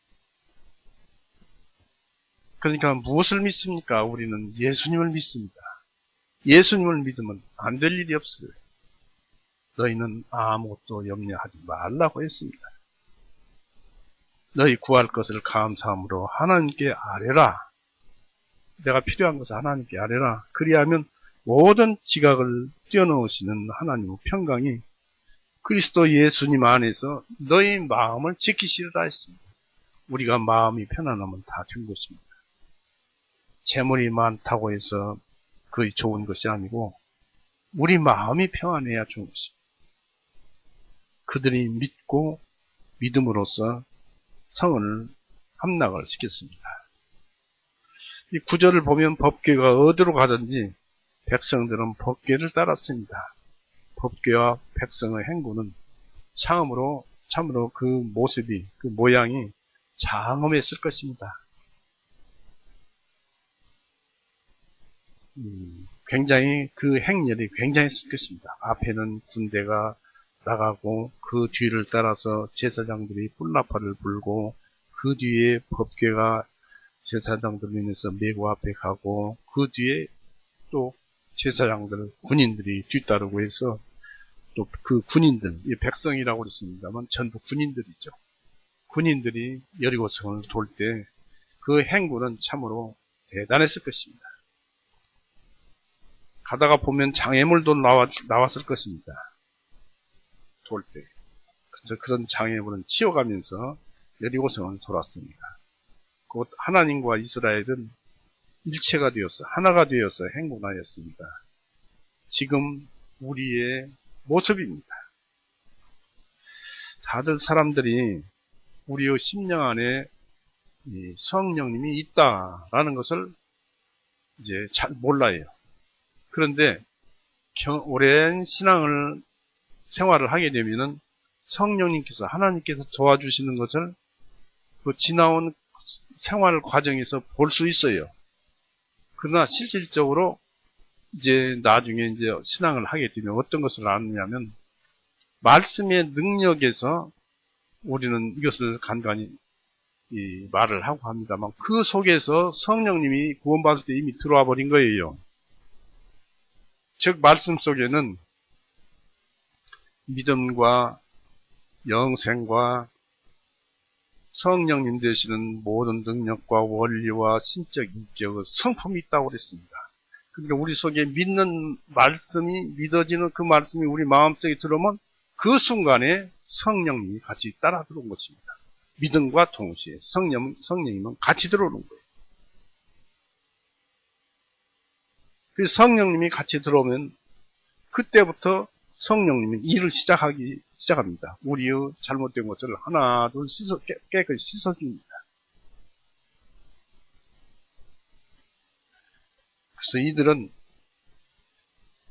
그러니까 무엇을 믿습니까? 우리는 예수님을 믿습니다. 예수님을 믿으면 안 될 일이 없어요. 너희는 아무것도 염려하지 말라고 했습니다. 너희 구할 것을 감사함으로 하나님께 아뢰라. 내가 필요한 것을 하나님께 아뢰라. 그리하면 모든 지각을 뛰어넘으시는 하나님의 평강이 그리스도 예수님 안에서 너희 마음을 지키시리라 했습니다. 우리가 마음이 편안하면 다 된 것입니다. 재물이 많다고 해서 그게 좋은 것이 아니고 우리 마음이 평안해야 좋은 것입니다. 그들이 믿고 믿음으로써 성을 함락을 시켰습니다. 이 구절을 보면 법궤가 어디로 가든지 백성들은 법궤를 따랐습니다. 법궤와 백성의 행군은 참으로 그 모습이, 그 모양이 장엄했을 것입니다. 굉장히 그 행렬이 굉장했을 것입니다. 앞에는 군대가 나가고 그 뒤를 따라서 제사장들이 뿔나팔을 불고 그 뒤에 법궤가 제사장들로 인해서 메고 앞에 가고 그 뒤에 또 제사장들, 군인들이 뒤따르고 해서 또 그 군인들, 이 백성이라고 그랬습니다만 전부 군인들이죠. 군인들이 여리고성을 돌 때 그 행군은 참으로 대단했을 것입니다. 가다가 보면 장애물도 나왔을 것입니다. 돌 때. 그래서 그런 장애물은 치워가면서 여리고성을 돌았습니다. 곧 하나님과 이스라엘은 일체가 되어서 하나가 되어서 행군하였습니다. 지금 우리의 모습입니다. 다들 사람들이 우리의 심령 안에 성령님이 있다라는 것을 이제 잘 몰라요. 그런데 오랜 생활을 하게 되면은 성령님께서 하나님께서 도와주시는 것을 그 지나온 생활 과정에서 볼 수 있어요. 그러나 실질적으로 이제 나중에 이제 신앙을 하게 되면 어떤 것을 아느냐면 말씀의 능력에서 우리는 이것을 간간히 말을 하고 합니다만 그 속에서 성령님이 구원받을 때 이미 들어와 버린 거예요. 즉 말씀 속에는 믿음과 영생과 성령님 되시는 모든 능력과 원리와 신적 인격의 성품이 있다고 그랬습니다. 그러니까 우리 속에 믿는 말씀이 믿어지는 그 말씀이 우리 마음속에 들어오면 그 순간에 성령님이 같이 따라 들어온 것입니다. 믿음과 동시에 성령님은 같이 들어오는 거예요. 그래서 성령님이 같이 들어오면 그때부터 성령님이 일을 시작합니다. 우리의 잘못된 것을 하나 둘 깨끗이 씻어줍니다. 그래서 이들은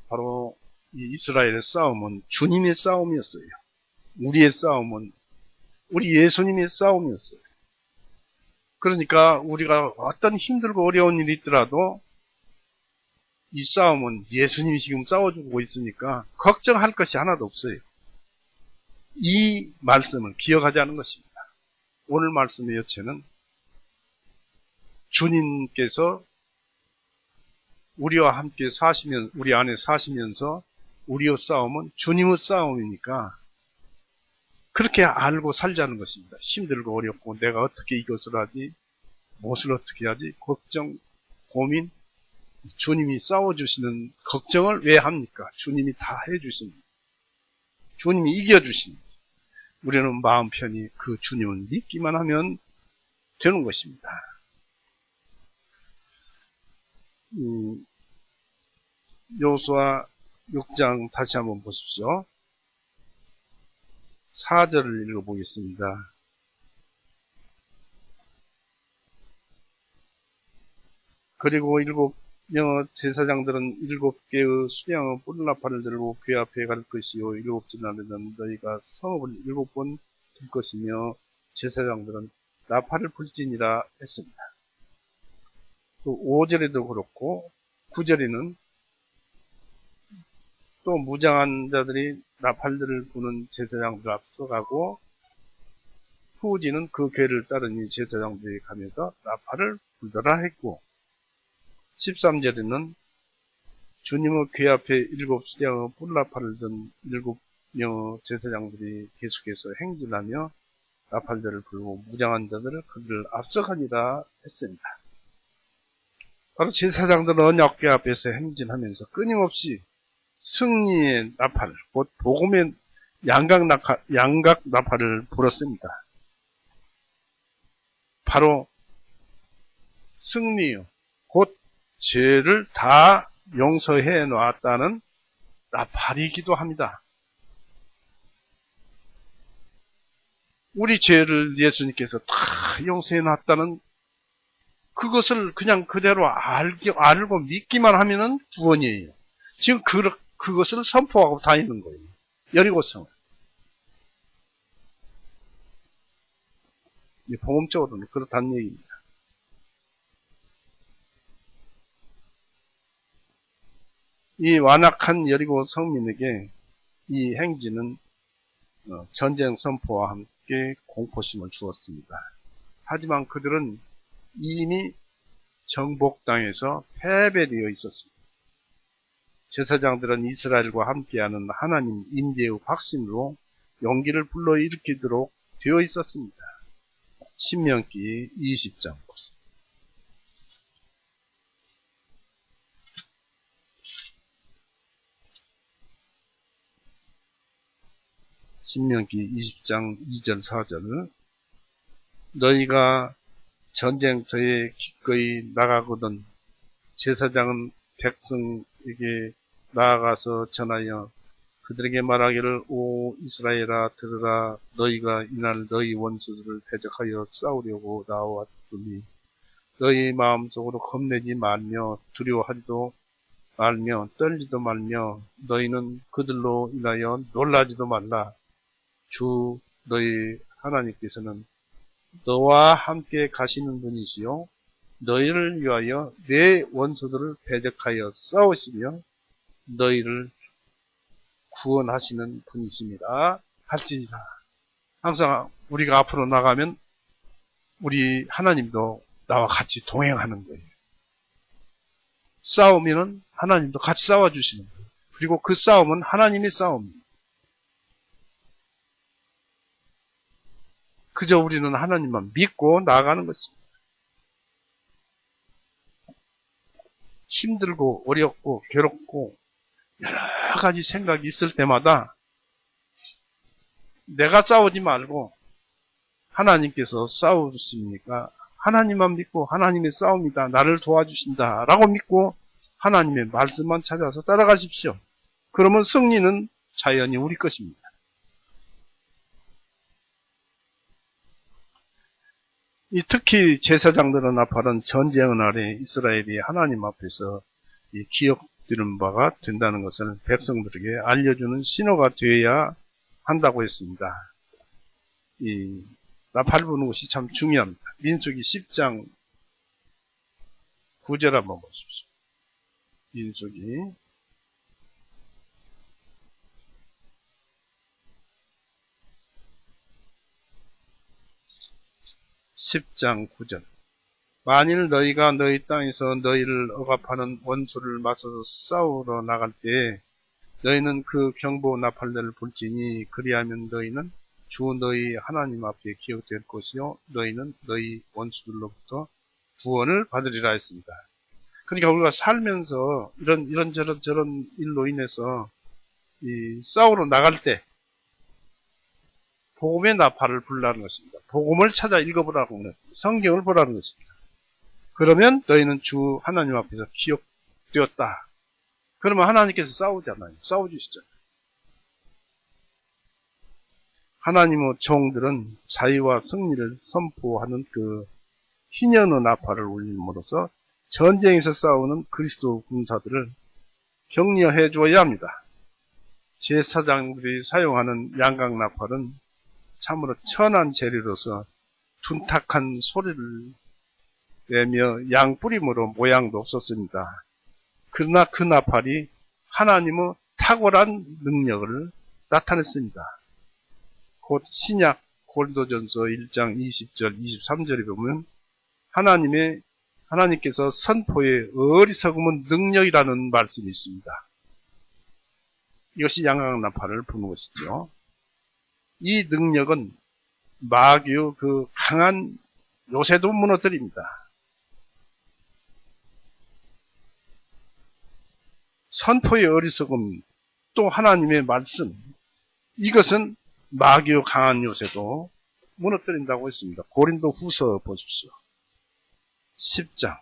바로 이 이스라엘의 싸움은 주님의 싸움이었어요. 우리의 싸움은 우리 예수님의 싸움이었어요. 그러니까 우리가 어떤 힘들고 어려운 일이 있더라도 이 싸움은 예수님이 지금 싸워주고 있으니까 걱정할 것이 하나도 없어요. 이 말씀을 기억하자는 것입니다. 오늘 말씀의 여체는 주님께서 우리와 함께 우리 안에 사시면서 우리의 싸움은 주님의 싸움이니까 그렇게 알고 살자는 것입니다. 힘들고 어렵고 내가 어떻게 이것을 하지, 무엇을 어떻게 하지, 걱정, 고민, 주님이 싸워주시는 걱정을 왜 합니까? 주님이 다 해주십니다. 주님이 이겨주십니다. 우리는 마음 편히 그 주님을 믿기만 하면 되는 것입니다. 여호수아 6장 다시 한번 보십시오. 4절을 읽어보겠습니다. 그리고 제사장들은 7개의 수량의 뿔나팔을 들고 궤 앞에 갈 것이요 7째 날에는 너희가 성읍을 7번 들 것이며 제사장들은 나팔을 불지니라 했습니다. 또 5절에도 그렇고 9절에는 또 무장한 자들이 나팔들을 부는 제사장들 앞서가고 후지는 그 궤를 따르니 제사장들이 가면서 나팔을 불더라 했고 13절에는 주님의 궤 앞에 7수량의 뿔나팔을 든 7명의 제사장들이 계속해서 행진하며 나팔들을 불고 무장한 자들을 그들을 앞서가니라 했습니다. 바로 제사장들은 언약궤 앞에서 행진하면서 끊임없이 승리의 나팔, 곧 복음의 양각 나팔을 불었습니다. 바로 승리요, 곧 죄를 다 용서해 놨다는 나팔이기도 합니다. 우리 죄를 예수님께서 다 용서해 놨다는 그것을 그냥 그대로 알고 믿기만 하면은 구원이에요. 지금 그것을 선포하고 다니는 거예요. 여리고성을. 복음적으로는 그렇다는 얘기입니다. 이 완악한 여리고 성민에게 이 행진은 전쟁 선포와 함께 공포심을 주었습니다. 하지만 그들은 이미 정복당해서 패배되어 있었습니다. 제사장들은 이스라엘과 함께하는 하나님 임재의 확신으로 용기를 불러일으키도록 되어 있었습니다. 신명기 20장 보세요. 신명기 20장 2절 4절 너희가 전쟁터에 기꺼이 나가거든 제사장은 백성에게 나아가서 전하여 그들에게 말하기를 오 이스라엘아 들으라 너희가 이날 너희 원수들을 대적하여 싸우려고 나왔으니 너희 마음속으로 겁내지 말며 두려워하지도 말며 떨리도 말며 너희는 그들로 인하여 놀라지도 말라. 주 너희 하나님께서는 너와 함께 가시는 분이시요 너희를 위하여 내 원수들을 대적하여 싸우시며 너희를 구원하시는 분이십니다. 할지니라. 항상 우리가 앞으로 나가면 우리 하나님도 나와 같이 동행하는 거예요. 싸우면은 하나님도 같이 싸워주시는 거예요. 그리고 그 싸움은 하나님의 싸움입니다. 그저 우리는 하나님만 믿고 나아가는 것입니다. 힘들고 어렵고 괴롭고 여러 가지 생각이 있을 때마다 내가 싸우지 말고 하나님께서 싸우십니까? 하나님만 믿고 하나님의 싸움이다. 나를 도와주신다. 라고 믿고 하나님의 말씀만 찾아서 따라가십시오. 그러면 승리는 자연히 우리 것입니다. 특히 제사장들은 앞으로는 전쟁의 날에 이스라엘이 하나님 앞에서 기억되는 바가 된다는 것을 백성들에게 알려주는 신호가 되어야 한다고 했습니다. 이 나팔 부는 것이 참 중요합니다. 민수기 10장 9절 한번 보십시오. 민수기 10장 9절. 만일 너희가 너희 땅에서 너희를 억압하는 원수를 맞서서 싸우러 나갈 때에 너희는 그 경보 나팔들을 불지니 그리하면 너희는 주 너희 하나님 앞에 기억될 것이요 너희는 너희 원수들로부터 구원을 받으리라 했습니다. 그러니까 우리가 살면서 이런저런 일로 인해서 싸우러 나갈 때 복음의 나팔을 불라는 것입니다. 복음을 찾아 읽어보라고 하는 것입니다. 성경을 보라는 것입니다. 그러면 너희는 주 하나님 앞에서 기억되었다. 그러면 하나님께서 싸우잖아요. 싸워주시잖아요. 하나님의 종들은 자유와 승리를 선포하는 그 희년의 나팔을 울림으로써 전쟁에서 싸우는 그리스도 군사들을 격려해 줘야 합니다. 제사장들이 사용하는 양각 나팔은 참으로 천한 재료로서 둔탁한 소리를 내며 양뿌림으로 모양도 없었습니다. 그러나 그 나팔이 하나님의 탁월한 능력을 나타냈습니다. 곧 신약 고린도전서 1장 20절 23절에 보면 하나님께서 선포의 어리석음은 능력이라는 말씀이 있습니다. 이것이 양각 나팔을 부는 것이죠. 이 능력은 마귀의 그 강한 요새도 무너뜨립니다. 선포의 어리석음, 또 하나님의 말씀, 이것은 마귀의 강한 요새도 무너뜨린다고 했습니다. 고린도 후서 보십시오. 10장.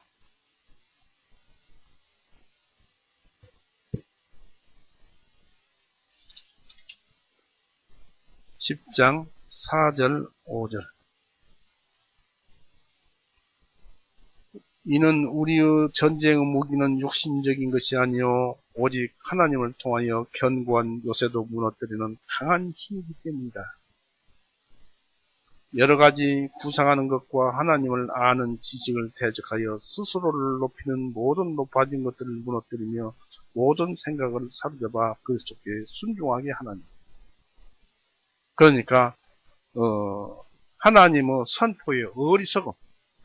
10장 4절 5절. 이는 우리의 전쟁의 무기는 육신적인 것이 아니요 오직 하나님을 통하여 견고한 요새도 무너뜨리는 강한 힘이기 때문이다. 여러 가지 구상하는 것과 하나님을 아는 지식을 대적하여 스스로를 높이는 모든 높아진 것들을 무너뜨리며 모든 생각을 사로잡아 그리스도께 순종하게 하나님. 그러니까 하나님의 선포의 어리석음,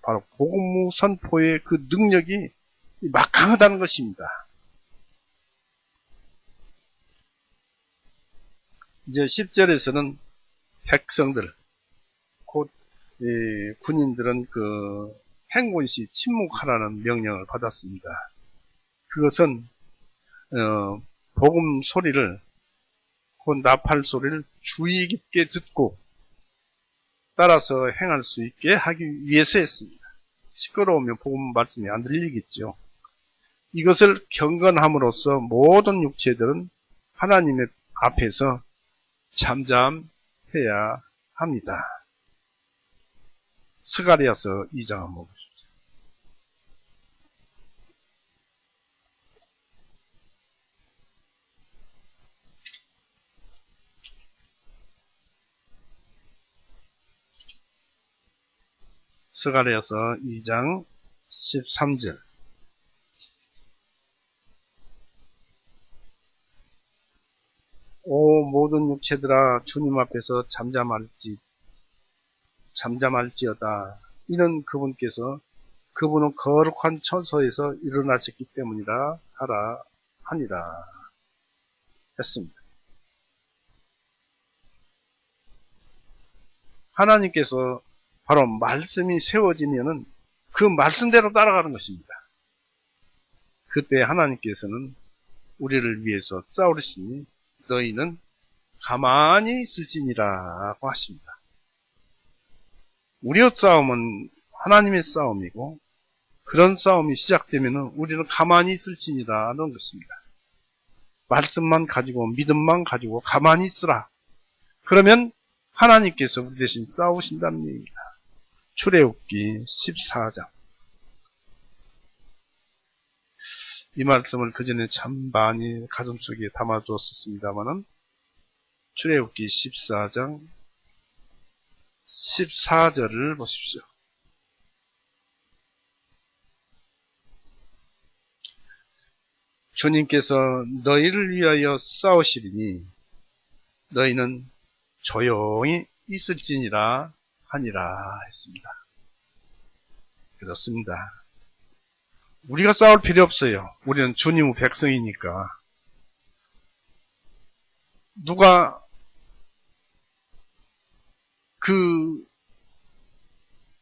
바로 복음 선포의 그 능력이 막강하다는 것입니다. 이제 10절에서는 백성들, 곧 군인들은 그 행군시 침묵하라는 명령을 받았습니다. 그것은 복음 소리를, 곧 나팔 소리를 주의 깊게 듣고 따라서 행할 수 있게 하기 위해서 했습니다. 시끄러우면 복음 말씀이 안 들리겠죠. 이것을 경건함으로써 모든 육체들은 하나님의 앞에서 잠잠해야 합니다. 스가랴서 2장 한번 보십시오. 스가랴서 2장 13절. 오 모든 육체들아 주님 앞에서 잠잠할지어다. 이는 그분은 거룩한 처소에서 일어나셨기 때문이라 하니라 했습니다. 하나님께서 바로 말씀이 세워지면은 그 말씀대로 따라가는 것입니다. 그때 하나님께서는 우리를 위해서 싸우시니 너희는 가만히 있을지니라고 하십니다. 우리의 싸움은 하나님의 싸움이고 그런 싸움이 시작되면 우리는 가만히 있을지니라는 것입니다. 말씀만 가지고 믿음만 가지고 가만히 있으라. 그러면 하나님께서 우리 대신 싸우신다는 얘기입니다. 출애굽기 14장. 이 말씀을 그전에 참 많이 가슴속에 담아두었습니다만은 출애굽기 14장 14절을 보십시오. 주님께서 너희를 위하여 싸우시리니 너희는 조용히 있을지니라 하니라 했습니다. 그렇습니다. 우리가 싸울 필요 없어요. 우리는 주님의 백성이니까. 누가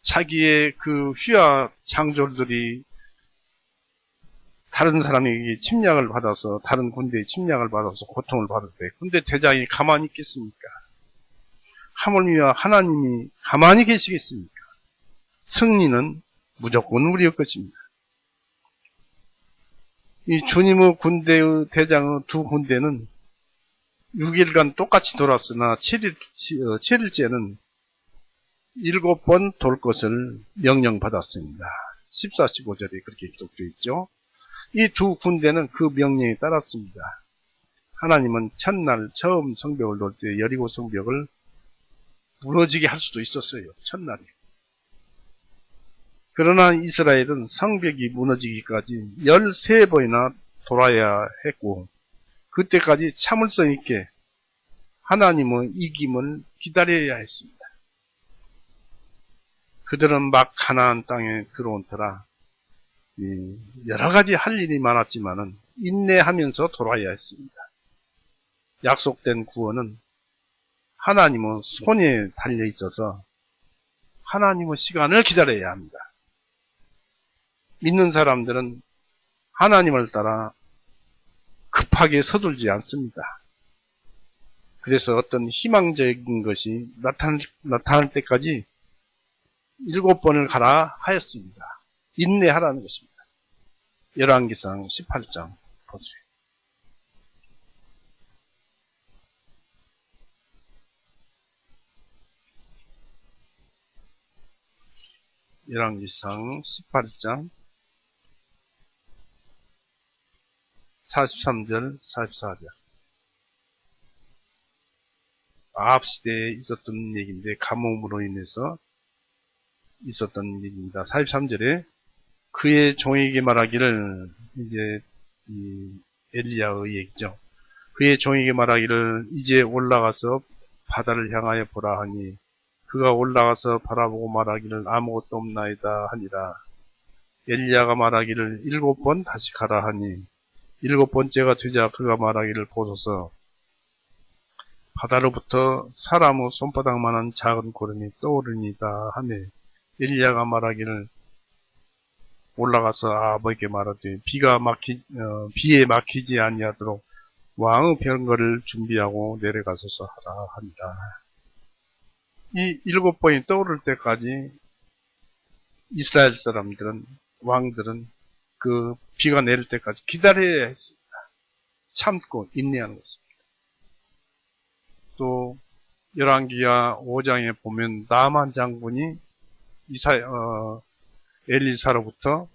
자기의 휘하 장졸들이 다른 사람에게 침략을 받아서 다른 군대에 침략을 받아서 고통을 받을 때 군대 대장이 가만히 있겠습니까? 하물며 하나님이 가만히 계시겠습니까? 승리는 무조건 우리의 것입니다. 이 주님의 군대의 대장의 두 군대는 6일간 똑같이 돌았으나 7일째는 7번 돌 것을 명령받았습니다. 14, 15절에 그렇게 기록되어 있죠. 이 두 군대는 그 명령에 따랐습니다. 하나님은 첫날 처음 성벽을 놓을 때 여리고 성벽을 무너지게 할 수도 있었어요. 첫날에. 그러나 이스라엘은 성벽이 무너지기까지 13번이나 돌아야 했고 그때까지 참을성 있게 하나님의 이김을 기다려야 했습니다. 그들은 막 가나안 땅에 들어온 터라 여러 가지 할 일이 많았지만은 인내하면서 돌아야 했습니다. 약속된 구원은 하나님의 손에 달려 있어서 하나님의 시간을 기다려야 합니다. 믿는 사람들은 하나님을 따라 급하게 서둘지 않습니다. 그래서 어떤 희망적인 것이 나타날 때까지 7번을 가라 하였습니다. 인내하라는 것입니다. 열왕기상 18장 보세요. 열왕기상 18장 43절 44절. 아합 시대에 있었던 얘기인데 가뭄으로 인해서 있었던 얘기입니다. 43절에 그의 종에게 말하기를, 이제 엘리야의 얘기죠. 그의 종에게 말하기를 이제 올라가서 바다를 향하여 보라 하니 그가 올라가서 바라보고 말하기를 아무것도 없나이다 하니라. 엘리야가 말하기를 7번 다시 가라 하니 7번째가 되자 그가 말하기를 보소서 바다로부터 사람의 손바닥만한 작은 구름이 떠오르니다 하며 엘리야가 말하기를 올라가서 아합에게 말하되 비에 막히지 아니하도록 왕의 병거를 준비하고 내려가소서 하라 하니라. 이 7번이 떠오를 때까지 이스라엘 사람들은, 왕들은 그 비가 내릴 때까지 기다려야 했습니다. 참고 인내하는 것입니다. 또 열왕기하 5장에 보면 나만 장군이 엘리사로부터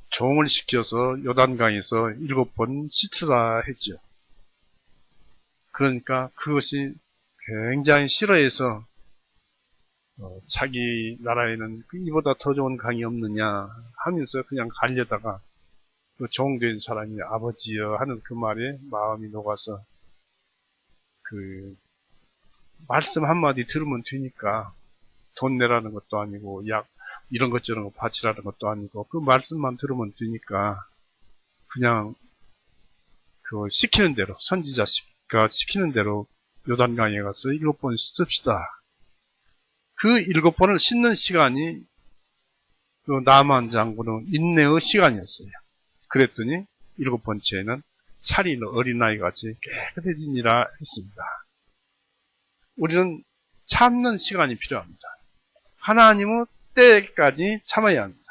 종을 시켜서 요단강에서 7번 씻으라 했죠. 그러니까 그것이 굉장히 싫어해서 자기 나라에는 이보다 더 좋은 강이 없느냐 하면서 그냥 가려다가 그 종된 사람이 아버지여 하는 그 말에 마음이 녹아서 그 말씀 한마디 들으면 되니까 돈 내라는 것도 아니고 약 이런 것 저런 거 바치라는 것도 아니고 그 말씀만 들으면 되니까 그냥 그 시키는 대로 선지자가 시키는 대로 요단강에 가서 7번 씻읍시다. 그 7번을 씻는 시간이 그 나만 장군의 인내의 시간이었어요. 그랬더니 7번째는 살인 어린아이같이 깨끗해지니라 했습니다. 우리는 참는 시간이 필요합니다. 하나님의 때까지 참아야 합니다.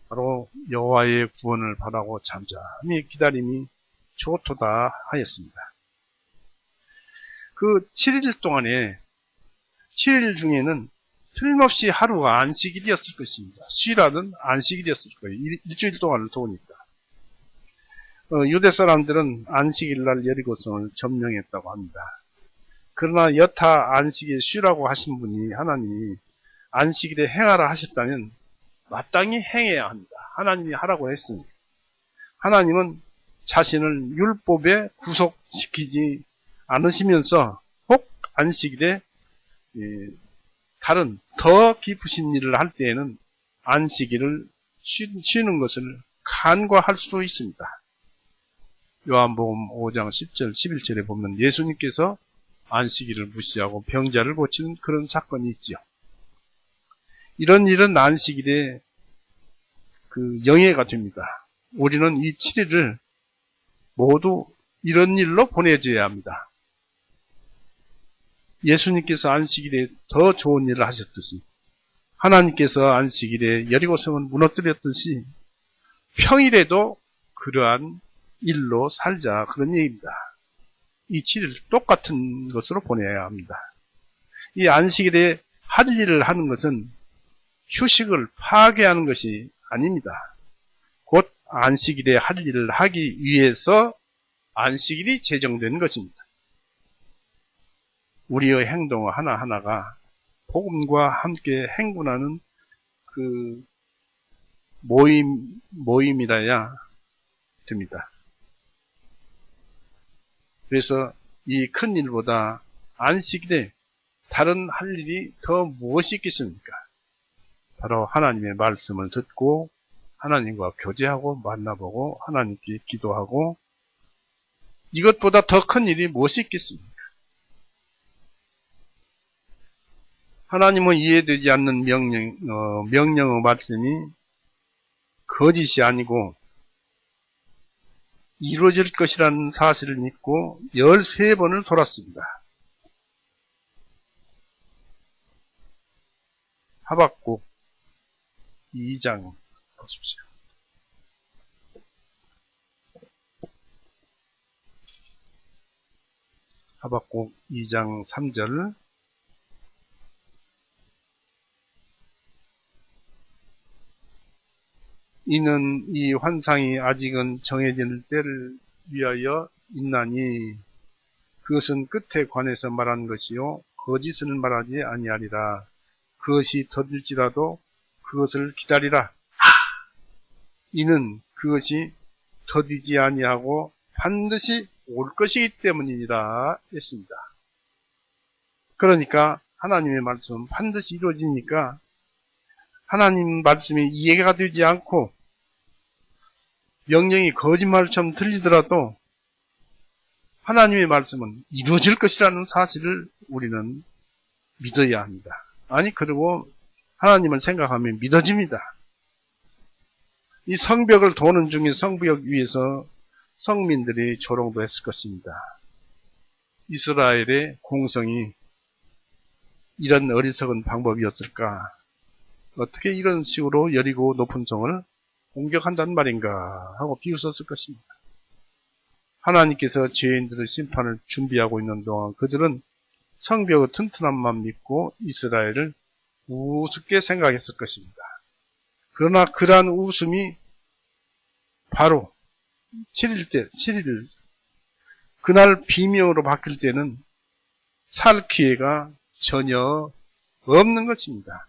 바로 여호와의 구원을 바라고 잠잠히 기다림이 좋도다 하였습니다. 그 7일 동안에 7일 중에는 틀림없이 하루가 안식일이었을 것입니다. 쉬라는 안식일이었을 거예요. 일주일 동안을 도우니까. 유대 사람들은 안식일날 여리고성을 점령했다고 합니다. 그러나 여타 안식일에 쉬라고 하신 분이 하나님이 안식일에 행하라 하셨다면 마땅히 행해야 합니다. 하나님이 하라고 했으니. 하나님은 자신을 율법에 구속시키지 않으시면서 혹 안식일에 다른 더 깊으신 일을 할 때에는 안식일을 쉬는 것을 간과할 수도 있습니다. 요한복음 5장 10절 11절에 보면 예수님께서 안식일을 무시하고 병자를 고치는 그런 사건이 있지요. 이런 일은 안식일에 그 영예가 됩니다. 우리는 이 7일을 모두 이런 일로 보내줘야 합니다. 예수님께서 안식일에 더 좋은 일을 하셨듯이 하나님께서 안식일에 여리고성을 무너뜨렸듯이 평일에도 그러한 일로 살자 그런 얘기입니다. 이 7일 똑같은 것으로 보내야 합니다. 이 안식일에 할 일을 하는 것은 휴식을 파괴하는 것이 아닙니다. 곧 안식일에 할 일을 하기 위해서 안식일이 제정된 것입니다. 우리의 행동 하나하나가 복음과 함께 행군하는 그 모임이라야 됩니다. 그래서 이 큰 일보다 안식일에 다른 할 일이 더 무엇이 있겠습니까? 바로 하나님의 말씀을 듣고 하나님과 교제하고 만나보고 하나님께 기도하고 이것보다 더 큰 일이 무엇이 있겠습니까? 하나님은 이해되지 않는 명령의 말씀이 거짓이 아니고 이루어질 것이라는 사실을 믿고 13번을 돌았습니다. 하박국 2장 보십시오. 하박국 2장 3절 이는 이 환상이 아직은 정해질 때를 위하여 있나니 그것은 끝에 관해서 말한 것이요 거짓을 말하지 아니하리라. 그것이 더딜지라도 그것을 기다리라. 이는 그것이 더디지 아니하고 반드시 올 것이기 때문이니라 했습니다. 그러니까 하나님의 말씀은 반드시 이루어지니까 하나님 말씀이 이해가 되지 않고 명령이 거짓말처럼 들리더라도 하나님의 말씀은 이루어질 것이라는 사실을 우리는 믿어야 합니다. 아니 그리고 하나님을 생각하면 믿어집니다. 이 성벽을 도는 중에 성벽 위에서 성민들이 조롱도 했을 것입니다. 이스라엘의 공성이 이런 어리석은 방법이었을까? 어떻게 이런 식으로 여리고 높은 성을 공격한단 말인가 하고 비웃었을 것입니다. 하나님께서 죄인들의 심판을 준비하고 있는 동안 그들은 성벽의 튼튼함만 믿고 이스라엘을 우습게 생각했을 것입니다. 그러나 그러한 웃음이 바로 7일 그날 비명으로 바뀔 때는 살 기회가 전혀 없는 것입니다.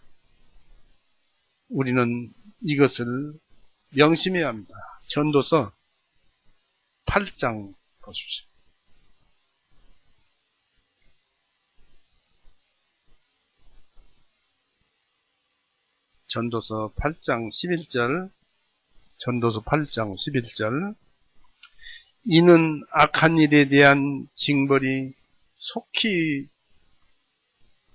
우리는 이것을 명심해야 합니다. 전도서 8장 보십시오. 전도서 8장 11절, 전도서 8장 11절, 이는 악한 일에 대한 징벌이 속히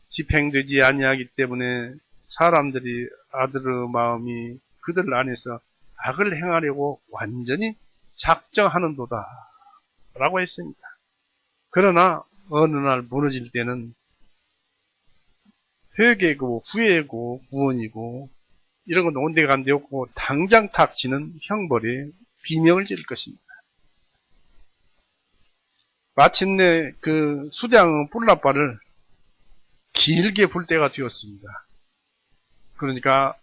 집행되지 아니하기 때문에 사람들이 아들의 마음이 그들 안에서 악을 행하려고 완전히 작정하는도다 라고 했습니다. 그러나 어느 날 무너질 때는 회개고 후회고 구원이고 이런 건 온데간데 없고 당장 닥치는 형벌에 비명을 지를 것입니다. 마침내 그 수량의 뿔나발을 길게 불 때가 되었습니다. 그러니까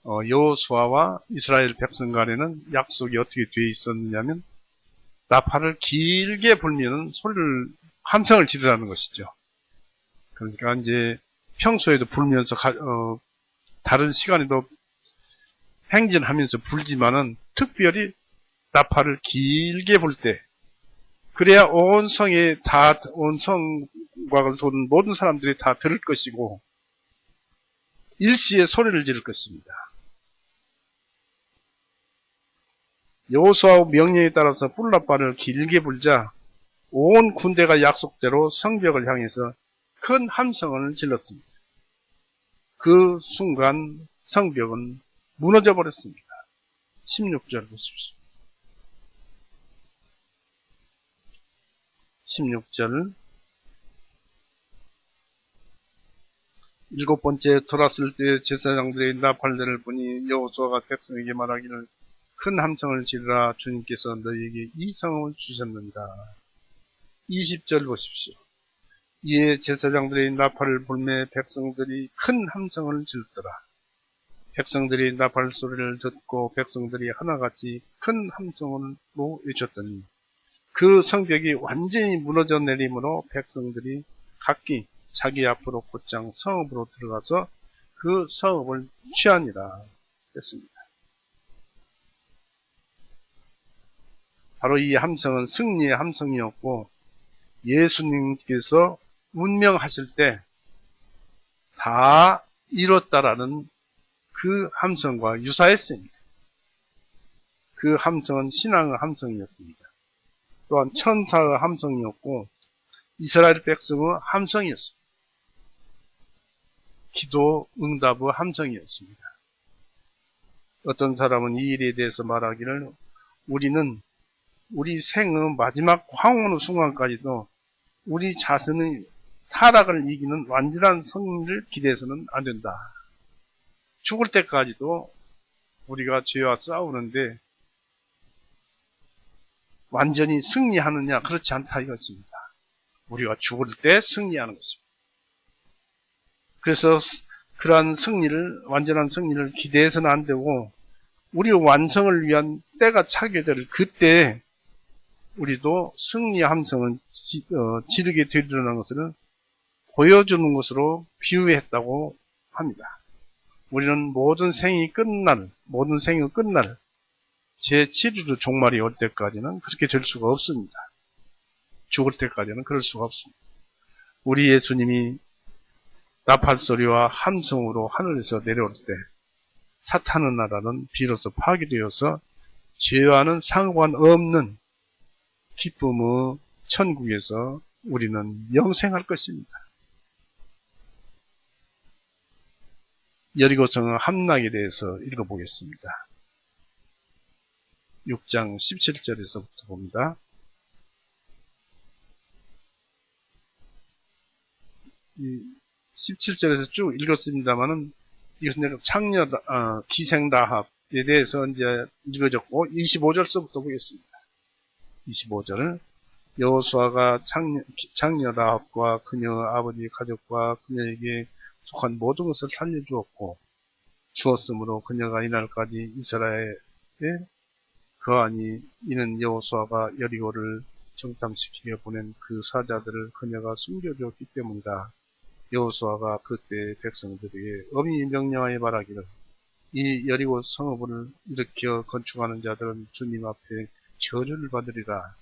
여호수아와 이스라엘 백성 간에는 약속이 어떻게 되어 있었느냐면 나팔을 길게 불면은 소리를 함성을 지르라는 것이죠. 그러니까 이제 평소에도 불면서 다른 시간에도 행진하면서 불지만은 특별히 나팔을 길게 불 때 그래야 온 성에 온 성곽을 도는 모든 사람들이 다 들을 것이고 일시에 소리를 지를 것입니다. 여호수아 명령에 따라서 뿔나발을 길게 불자 온 군대가 약속대로 성벽을 향해서 큰 함성을 질렀습니다. 그 순간 성벽은 무너져 버렸습니다. 16절 보십시오. 16절 일곱 번째 돌았을 때 제사장들의 나팔들을 보니 여호수아가 백성에게 말하기를 큰 함성을 지르라 주님께서 너희에게 이 성을 주셨느니라. 20절 보십시오. 이에 제사장들의 나팔을 불매 백성들이 큰 함성을 지르더라. 백성들이 나팔 소리를 듣고 백성들이 하나같이 큰 함성으로 외쳤더니 그 성벽이 완전히 무너져 내림으로 백성들이 각기 자기 앞으로 곧장 성읍으로 들어가서 그 성읍을 취하니라 했습니다. 바로 이 함성은 승리의 함성이었고 예수님께서 운명하실 때 다 이뤘다라는 그 함성과 유사했습니다. 그 함성은 신앙의 함성이었습니다. 또한 천사의 함성이었고 이스라엘 백성의 함성이었습니다. 기도 응답의 함성이었습니다. 어떤 사람은 이 일에 대해서 말하기를 우리는 우리 생의 마지막 황혼의 순간까지도 우리 자신의 타락을 이기는 완전한 승리를 기대해서는 안 된다. 죽을 때까지도 우리가 죄와 싸우는데 완전히 승리하느냐? 그렇지 않다 이것입니다. 우리가 죽을 때 승리하는 것입니다. 그래서 그러한 승리를, 완전한 승리를 기대해서는 안 되고 우리의 완성을 위한 때가 차게 될 그때 우리도 승리의 함성을 지르게 되리라는 것을 보여주는 것으로 비유했다고 합니다. 우리는 모든 생의 끝날 제7일의 종말이 올 때까지는 그렇게 될 수가 없습니다. 죽을 때까지는 그럴 수가 없습니다. 우리 예수님이 나팔소리와 함성으로 하늘에서 내려올 때 사탄의 나라는 비로소 파괴되어서 죄와는 상관없는 기쁨의 천국에서 우리는 영생할 것입니다. 여리고성의 함락에 대해서 읽어보겠습니다. 6장 17절에서부터 봅니다. 17절에서 쭉 읽었습니다만은 이것은 기생라합에 대해서 이제 읽어졌고 25절서부터 보겠습니다. 25절 여호수아가 장녀 라합과 그녀 아버지 가족과 그녀에게 속한 모든 것을 주었으므로 그녀가 이날까지 이스라엘에 거하니 이는 여호수아가 여리고를 정탐시키려 보낸 그 사자들을 그녀가 숨겨주었기 때문이다. 여호수아가 그때 백성들에게 엄히 명령하여 말하기를 이 여리고 성읍을 일으켜 건축하는 자들은 주님 앞에 저주를 받으리라.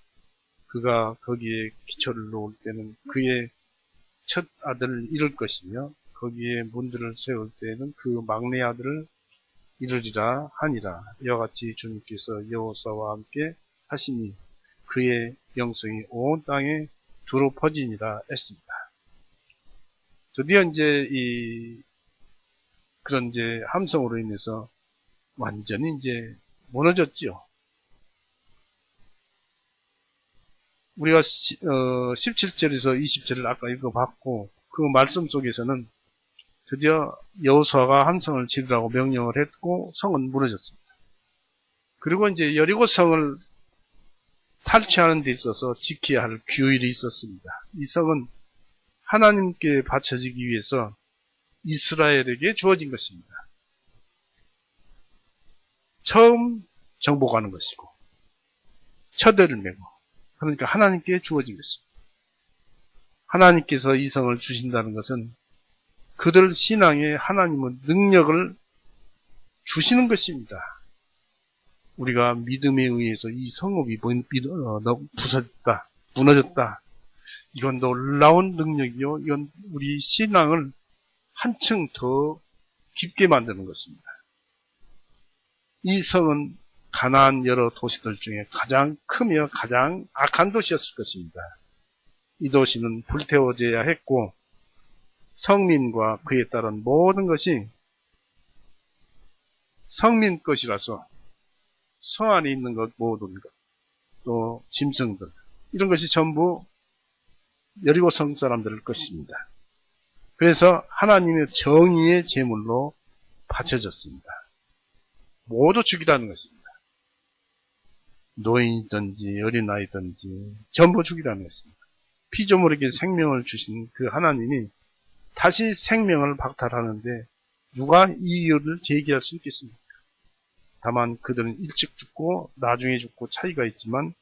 그가 거기에 기초를 놓을 때는 그의 첫 아들을 잃을 것이며 거기에 문들을 세울 때에는 그 막내 아들을 이르리라 하니라. 이와 같이 주님께서 여호수아와 함께 하시니 그의 영성이 온 땅에 두루 퍼지니라 했습니다. 드디어 이제 그런 이제 함성으로 인해서 완전히 이제 무너졌지요. 우리가 17절에서 20절을 아까 읽어봤고 그 말씀 속에서는 드디어 여호수아가 함성을 지르라고 명령을 했고 성은 무너졌습니다. 그리고 이제 여리고 성을 탈취하는 데 있어서 지켜야 할 규율이 있었습니다. 이 성은 하나님께 바쳐지기 위해서 이스라엘에게 주어진 것입니다. 처음 정복하는 것이고 첫애를 메고 그러니까 하나님께 주어진 것입니다. 하나님께서 이 성을 주신다는 것은 그들 신앙에 하나님은 능력을 주시는 것입니다. 우리가 믿음에 의해서 이 성읍이 부서졌다, 무너졌다. 이건 놀라운 능력이요. 이건 우리 신앙을 한층 더 깊게 만드는 것입니다. 이 성은 가나안 여러 도시들 중에 가장 크며 가장 악한 도시였을 것입니다. 이 도시는 불태워져야 했고 성민과 그에 따른 모든 것이 성민 것이라서 성 안에 있는 것 모든 것, 또 짐승들 이런 것이 전부 여리고 성 사람들 것입니다. 그래서 하나님의 정의의 제물로 바쳐졌습니다. 모두 죽이라는 것입니다. 노인이든지 어린아이든지 전부 죽이라는 것입니다. 피조물에게 생명을 주신 그 하나님이 다시 생명을 박탈하는데 누가 이유를 제기할 수 있겠습니까? 다만 그들은 일찍 죽고 나중에 죽고 차이가 있지만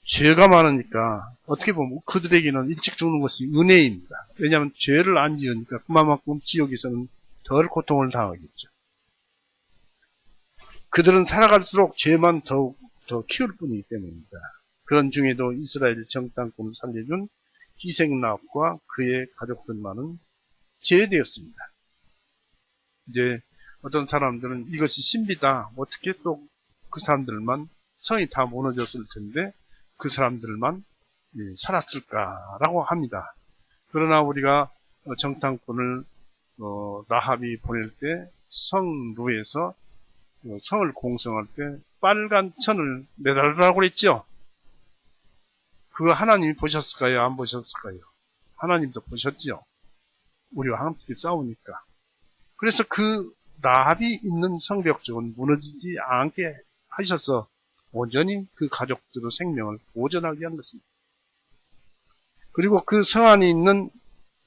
죄가 많으니까 어떻게 보면 그들에게는 일찍 죽는 것이 은혜입니다. 왜냐하면 죄를 안 지으니까 그만큼 지옥에서는 덜 고통을 당하겠죠. 그들은 살아갈수록 죄만 더욱 더 키울 뿐이기 때문입니다. 그런 중에도 이스라엘 정탐꾼을 살려준 희생락과 그의 가족들만은 제외되었습니다. 이제 어떤 사람들은 이것이 신비다. 어떻게 또 그 사람들만 성이 다 무너졌을 텐데 그 사람들만 살았을까라고 합니다. 그러나 우리가 정탐꾼을 라합이 보낼 때 성루에서 성을 공성할 때 빨간 천을 매달으라고 그랬죠. 그거 하나님이 보셨을까요? 안 보셨을까요? 하나님도 보셨죠. 우리와 함께 싸우니까. 그래서 그 라합이 있는 성벽 쪽은 무너지지 않게 하셔서 온전히 그 가족들의 생명을 보존하게 한 것입니다. 그리고 그 성 안에 있는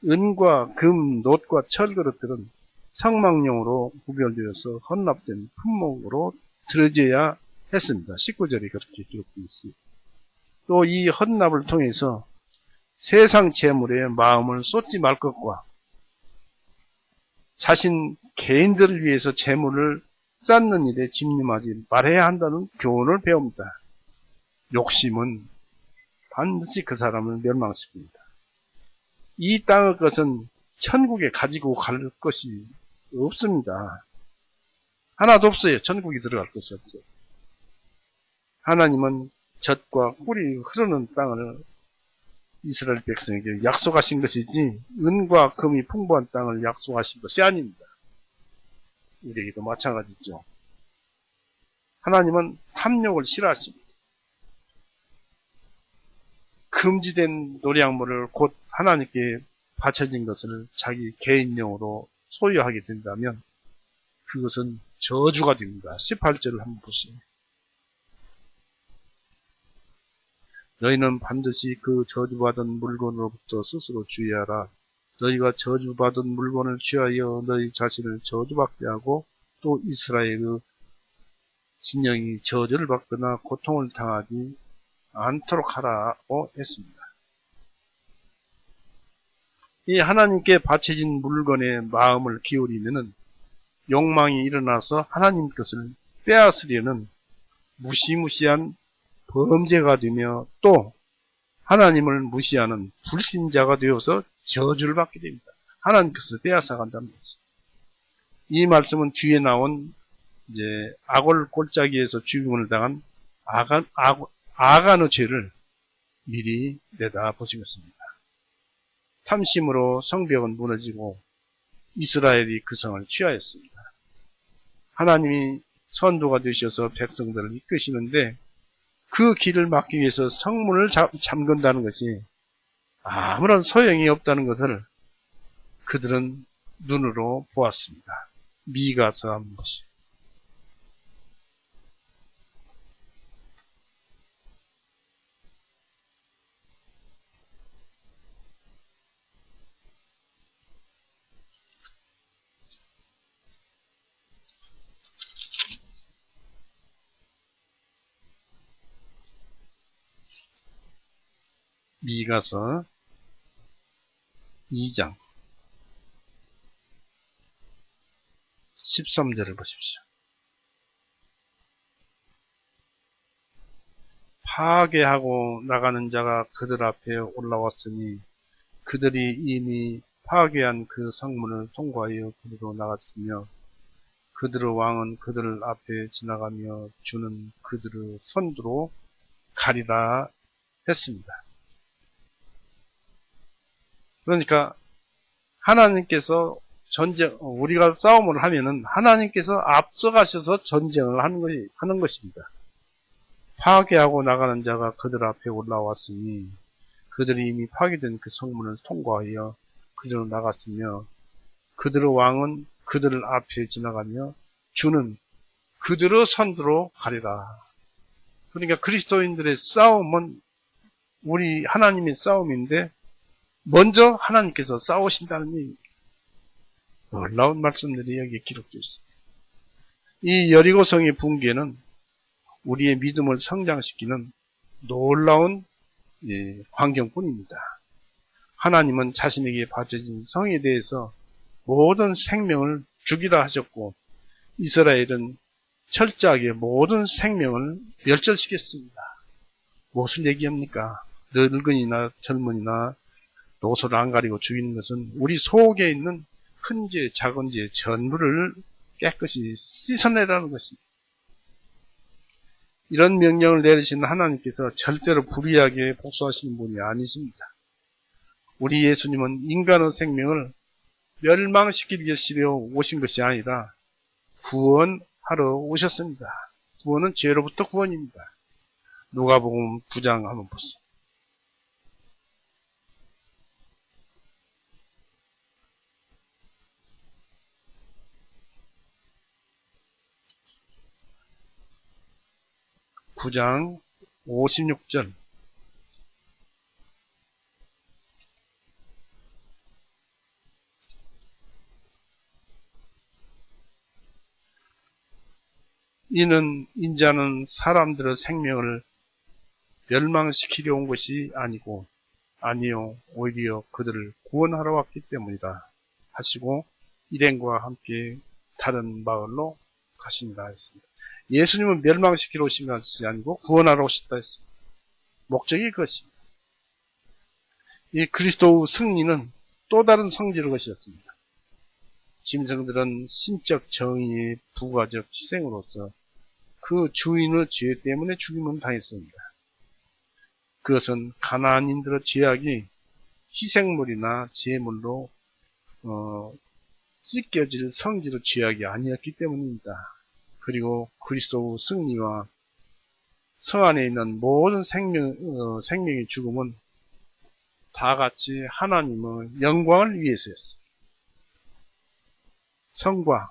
은과 금, 놋과 철 그릇들은 성막용으로 구별되어서 헌납된 품목으로 들어져야 했습니다. 19절에 그렇게 기록되어 있습니다. 또 이 헌납을 통해서 세상 재물에 마음을 쏟지 말 것과 자신 개인들을 위해서 재물을 쌓는 일에 집념하지 말아야 한다는 교훈을 배웁니다. 욕심은 반드시 그 사람을 멸망시킵니다. 이 땅의 것은 천국에 가지고 갈 것이 없습니다. 하나도 없어요. 천국에 들어갈 것이 없어요. 하나님은 젖과 꿀이 흐르는 땅을 이스라엘 백성에게 약속하신 것이지 은과 금이 풍부한 땅을 약속하신 것이 아닙니다. 우리에게도 마찬가지죠. 하나님은 탐욕을 싫어하십니다. 금지된 노량물을 곧 하나님께 바쳐진 것을 자기 개인용으로 소유하게 된다면 그것은 저주가 됩니다. 18절을 한번 보세요. 너희는 반드시 그 저주받은 물건으로부터 스스로 주의하라. 너희가 저주받은 물건을 취하여 너희 자신을 저주받게 하고 또 이스라엘의 진영이 저주를 받거나 고통을 당하지 않도록 하라고 했습니다. 이 하나님께 바쳐진 물건에 마음을 기울이면은 욕망이 일어나서 하나님 것을 빼앗으려는 무시무시한 범죄가 되며 또 하나님을 무시하는 불신자가 되어서 저주를 받게 됩니다. 하나님 것을 빼앗아 간다는 거지. 이 말씀은 뒤에 나온 이제 아골 골짜기에서 죽임을 당한 아간의 죄를 미리 내다 보시겠습니다. 탐심으로 성벽은 무너지고 이스라엘이 그 성을 취하였습니다. 하나님이 선도가 되셔서 백성들을 이끄시는데 그 길을 막기 위해서 성문을 잠근다는 것이 아무런 소용이 없다는 것을 그들은 눈으로 보았습니다. 미가서 한 것이. 미가서 2장 13절을 보십시오. 파괴하고 나가는 자가 그들 앞에 올라왔으니 그들이 이미 파괴한 그 성문을 통과하여 그리로 나갔으며 그들의 왕은 그들 앞에 지나가며 주는 그들의 선두로 가리라 했습니다. 그러니까 하나님께서 우리가 싸움을 하면은 하나님께서 앞서가셔서 전쟁을 하는 것입니다. 파괴하고 나가는 자가 그들 앞에 올라왔으니 그들이 이미 파괴된 그 성문을 통과하여 그리로 나갔으며 그들의 왕은 그들 앞에 지나가며 주는 그들의 선두로 가리라. 그러니까 그리스도인들의 싸움은 우리 하나님의 싸움인데 먼저 하나님께서 싸우신다는 얘기입니다. 놀라운 말씀들이 여기에 기록되어 있습니다. 이 여리고성의 붕괴는 우리의 믿음을 성장시키는 놀라운 광경뿐입니다. 하나님은 자신에게 바쳐진 성에 대해서 모든 생명을 죽이라 하셨고 이스라엘은 철저하게 모든 생명을 멸절시켰습니다. 무엇을 얘기합니까? 늙은이나 젊은이나 노소를 안 가리고 죽이는 것은 우리 속에 있는 큰 죄, 작은 죄 전부를 깨끗이 씻어내라는 것입니다. 이런 명령을 내리신 하나님께서 절대로 불의하게 복수하시는 분이 아니십니다. 우리 예수님은 인간의 생명을 멸망시키기 위해서 오신 것이 아니라 구원하러 오셨습니다. 구원은 죄로부터 구원입니다. 누가복음 9장 한번 보세요. (9장 56절) 이는 인자는 사람들의 생명을 멸망시키려 온 것이 아니요 오히려 그들을 구원하러 왔기 때문이다 하시고 일행과 함께 다른 마을로 가신다 했습니다. 예수님은 멸망시키러 오신 것이 아니고 구원하러 오셨다 했습니다. 목적이 그것입니다. 이 그리스도의 승리는 또 다른 성질의 것이었습니다. 짐승들은 신적 정의의 부가적 희생으로서 그 주인의 죄 때문에 죽임을 당했습니다. 그것은 가나안인들의 죄악이 희생물이나 제물로 찢겨질 성질의 죄악이 아니었기 때문입니다. 그리고 그리스도의 승리와 성 안에 있는 모든 생명의 죽음은 다 같이 하나님의 영광을 위해서였습니다. 성과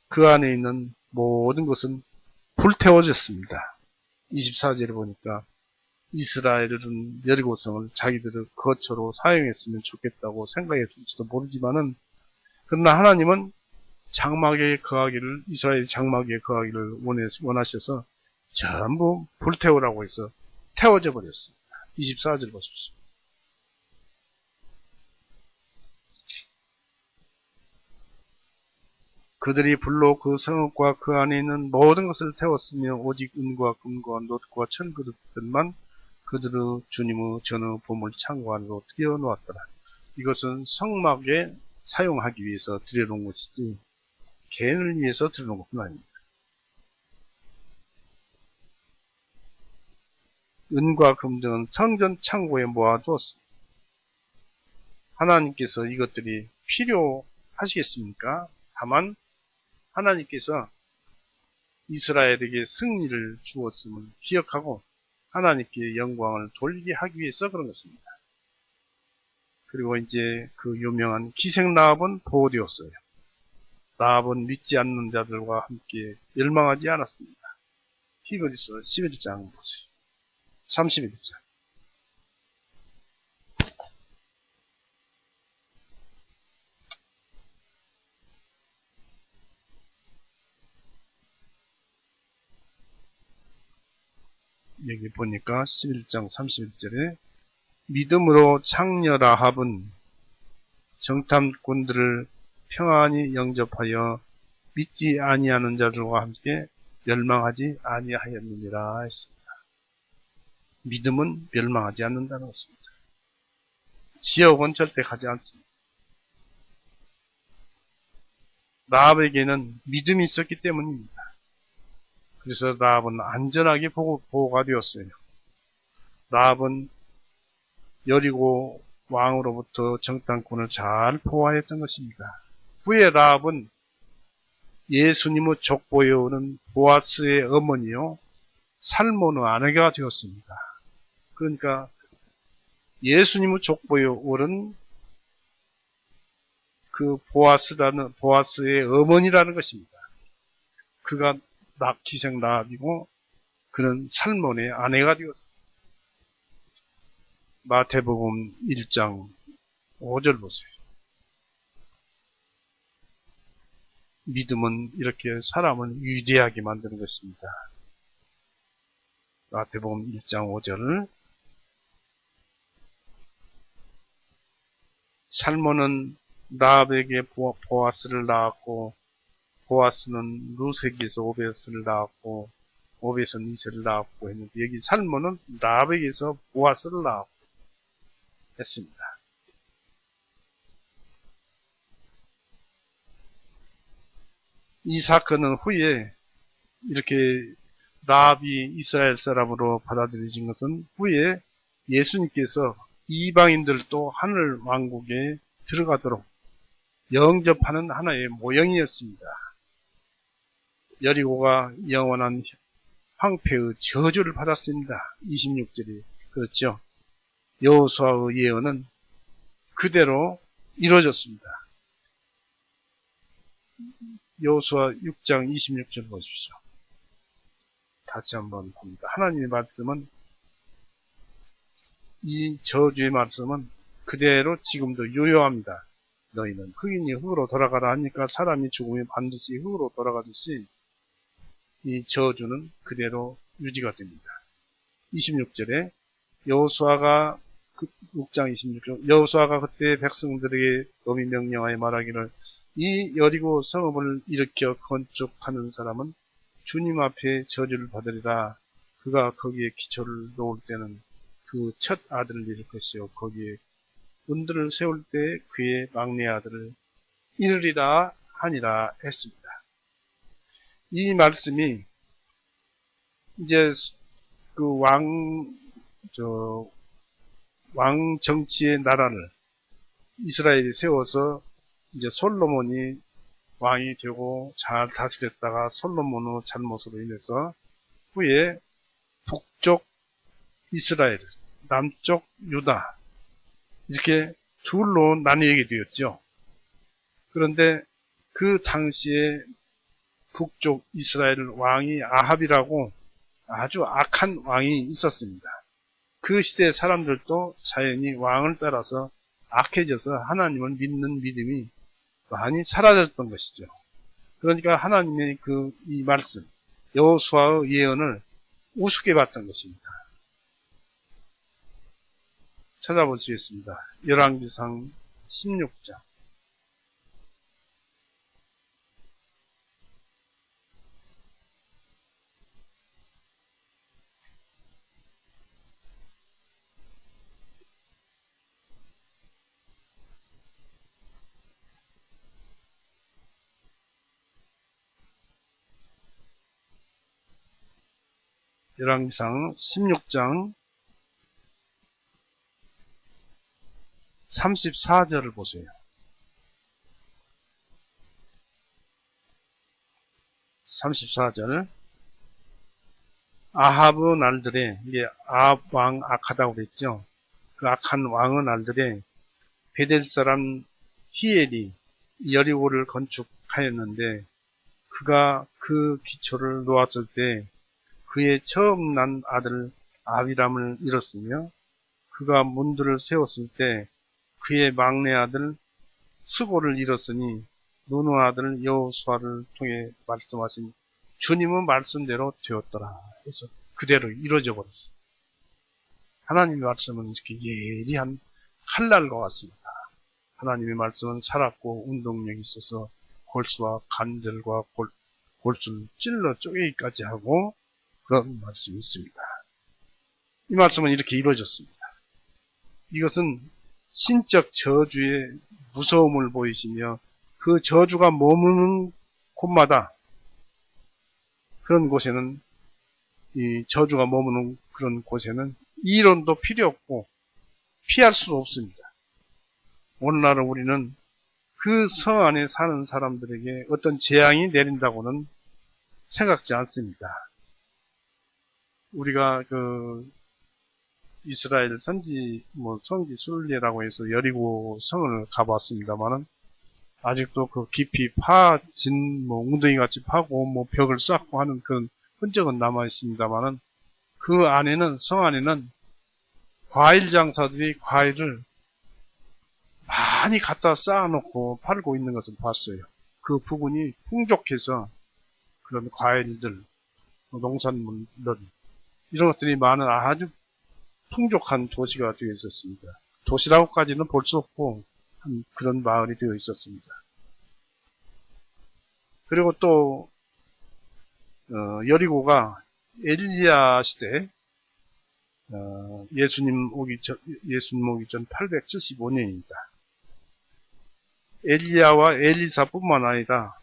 그 안에 있는 모든 것은 불태워졌습니다. 24절에 보니까 이스라엘은 여리고성을 자기들의 거처로 사용했으면 좋겠다고 생각했을지도 모르지만은 그러나 하나님은 이스라엘 장막에 거하기를 원하셔서 전부 불태우라고 해서 태워져 버렸습니다. 24절 보십시오. 그들이 불로 그 성읍과 그 안에 있는 모든 것을 태웠으며 오직 은과 금과 놋과 천그릇들만 그들의 주님의 전의 보물 창고 안으로 들여놓았더라. 이것은 성막에 사용하기 위해서 들여놓은 것이지 개인을 위해서 들여놓은 것은 아닙니다. 은과 금 등은 성전 창고에 모아두었습니다. 하나님께서 이것들이 필요하시겠습니까? 다만 하나님께서 이스라엘에게 승리를 주었음을 기억하고 하나님께 영광을 돌리게 하기 위해서 그런 것입니다. 그리고 이제 그 유명한 기생 라합은 보호되었어요. 라합은 믿지 않는 자들과 함께 멸망하지 않았습니다. 히브리서 11장 보세요. 31장. 여기 보니까 11장 31절에 믿음으로 창녀 라합은 정탐꾼들을 평안히 영접하여 믿지 아니하는 자들과 함께 멸망하지 아니하였느니라 했습니다. 믿음은 멸망하지 않는다는 것입니다. 지옥은 절대 가지 않습니다. 라합에게는 믿음이 있었기 때문입니다. 그래서 라합은 안전하게 보호가 되었어요. 라합은 여리고 왕으로부터 정탐꾼을 잘 보호하였던 것입니다. 후에 라합은 예수님의 족보에 오는 보아스의 어머니요 살몬의 아내가 되었습니다. 그러니까 예수님의 족보에 오른 그 보아스의 어머니라는 것입니다. 그가 기생 라합이고 그는 살몬의 아내가 되었습니다. 마태복음 1장 5절 보세요. 믿음은 이렇게 사람을 위대하게 만드는 것입니다. 마태복음 1장 5절. 살몬은 라합에게 보아스를 낳았고 보아스는 루세기에서 오베스를 낳았고 오베스는 이세를 낳았고 했는데 여기 살몬은 라합에게서 보아스를 낳았고 했습니다. 이 사건은 후에 이렇게 라합이 이스라엘 사람으로 받아들여진 것은 후에 예수님께서 이방인들도 하늘 왕국에 들어가도록 영접하는 하나의 모형이었습니다. 여리고가 영원한 황폐의 저주를 받았습니다. 26절이 그렇죠. 여호수아의 예언은 그대로 이루어졌습니다. 여호수아 6장 26절 보십시오. 다시 한번 봅니다. 하나님의 말씀은 이 저주의 말씀은 그대로 지금도 유효합니다. 너희는 흑인이 흑으로 돌아가라 하니까 사람이 죽으면 반드시 흑으로 돌아가듯이 이 저주는 그대로 유지가 됩니다. 26절에 여호수아가 6장 26절 여호수아가 그때 백성들에게 너희 명령하여 말하기를 이 여리고 성읍을 일으켜 건축하는 사람은 주님 앞에 저주를 받으리라. 그가 거기에 기초를 놓을 때는 그 첫 아들을 잃을 것이요 거기에 문들을 세울 때 그의 막내 아들을 잃으리라 하니라 했습니다. 이 말씀이 이제 그 왕 정치의 나라를 이스라엘이 세워서 이제 솔로몬이 왕이 되고 잘 다스렸다가 솔로몬의 잘못으로 인해서 후에 북쪽 이스라엘, 남쪽 유다 이렇게 둘로 나뉘게 되었죠. 그런데 그 당시에 북쪽 이스라엘 왕이 아합이라고 아주 악한 왕이 있었습니다. 그 시대 사람들도 자연히 왕을 따라서 악해져서 하나님을 믿는 믿음이 많이 사라졌던 것이죠. 그러니까 하나님의 이 말씀, 여호수아의 예언을 우습게 봤던 것입니다. 찾아보시겠습니다. 열왕기상 16장. 열왕기상 16장 34절을 보세요. 34절. 아합의 날들에, 이게 아합 왕 악하다고 그랬죠. 그 악한 왕의 날들에 베델 사람 히엘이 여리고를 건축하였는데, 그가 그 기초를 놓았을 때 그의 처음 난 아들 아비람을 잃었으며, 그가 문들을 세웠을 때 그의 막내 아들 스고를 잃었으니 누누 아들 여호수아를 통해 말씀하신 주님의 말씀대로 되었더라 해서 그대로 이루어져 버렸어요. 하나님의 말씀은 이렇게 예리한 칼날과 같습니다. 하나님의 말씀은 살았고 운동력이 있어서 골수와 관절과 골수를 찔러 쪼개기까지 하고 그런 말씀이 있습니다. 이 말씀은 이렇게 이루어졌습니다. 이것은 신적 저주의 무서움을 보이시며 그 저주가 머무는 곳마다, 그런 곳에는, 이 저주가 머무는 그런 곳에는 이론도 필요 없고 피할 수 없습니다. 오늘날 우리는 그 성 안에 사는 사람들에게 어떤 재앙이 내린다고는 생각지 않습니다. 우리가 이스라엘 성지 순례라고 해서 여리고 성을 가봤습니다만은, 아직도 그 깊이 파진, 웅덩이 같이 파고, 벽을 쌓고 하는 그런 흔적은 남아 있습니다만은, 그 안에는, 성 안에는 과일 장사들이 과일을 많이 갖다 쌓아놓고 팔고 있는 것을 봤어요. 그 부분이 풍족해서 그런 과일들, 농산물들, 이런 것들이 많은 아주 풍족한 도시가 되어 있었습니다. 도시라고까지는 볼 수 없고 그런 마을이 되어 있었습니다. 그리고 또 여리고가 엘리야 시대, 예수님 오기 전 875년입니다. 엘리야와 엘리사뿐만 아니라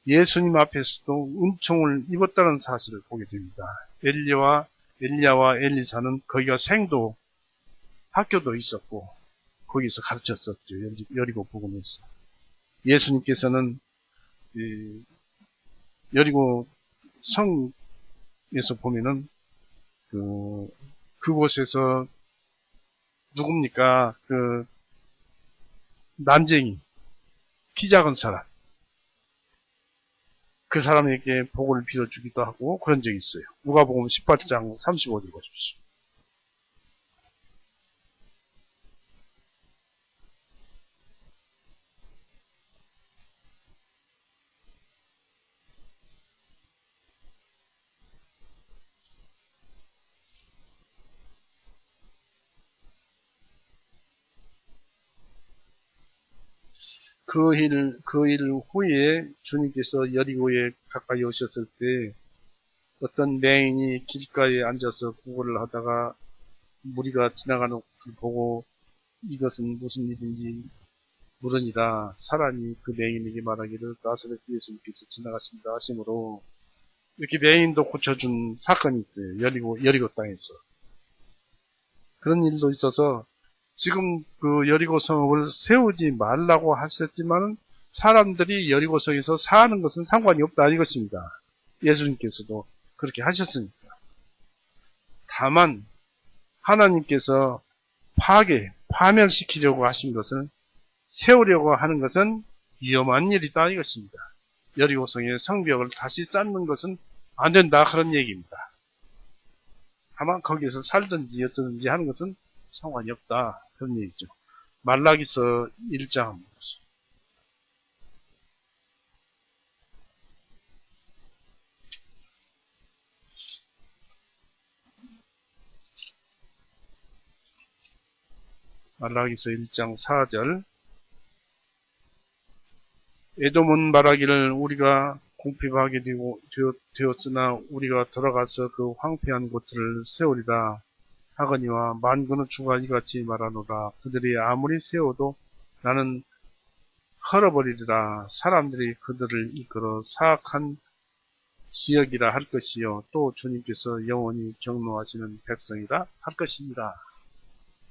예수님 앞에서도 은총을 입었다는 사실을 보게 됩니다. 엘리야와 엘리사는 거기가 생도 학교도 있었고 거기서 가르쳤었죠. 여리고 부근에서. 예수님께서는 여리고 성에서 보면은 그곳에서 누굽니까? 난쟁이, 키 작은 사람, 그 사람에게 복을 빌어주기도 하고 그런 적이 있어요. 누가복음 18장 35절 보십시오. 그 일 후에 주님께서 여리고에 가까이 오셨을 때 어떤 맹인이 길가에 앉아서 구걸을 하다가 무리가 지나가는 것을 보고 이것은 무슨 일인지 물으니라. 사람이 그 맹인에게 말하기를 나사렛 예수님께서 지나가신다 하심으로 이렇게 맹인도 고쳐준 사건이 있어요. 여리고 땅에서. 그런 일도 있어서 지금 그 여리고 성읍을 세우지 말라고 하셨지만 사람들이 여리고 성에서 사는 것은 상관이 없다 이것입니다. 예수님께서도 그렇게 하셨으니까. 다만 하나님께서 파멸시키려고 하신 것을 세우려고 하는 것은 위험한 일이다 이것입니다. 여리고 성의 성벽을 다시 쌓는 것은 안 된다 그런 얘기입니다. 다만 거기에서 살든지 어쩌든지 하는 것은 상관이 없다 그런 얘기죠. 말라기서 1장 한번 보세요. 말라기서 1장 4절. 에돔은 말하기를 우리가 궁핍하게 되었으나 우리가 돌아가서 그 황폐한 곳들을 세우리라 하거니와 만군의 주가 이같이 말하노라. 그들이 아무리 세워도 나는 헐어버리리라. 사람들이 그들을 이끌어 사악한 지역이라 할 것이요 또 주님께서 영원히 경노하시는 백성이라 할 것입니다.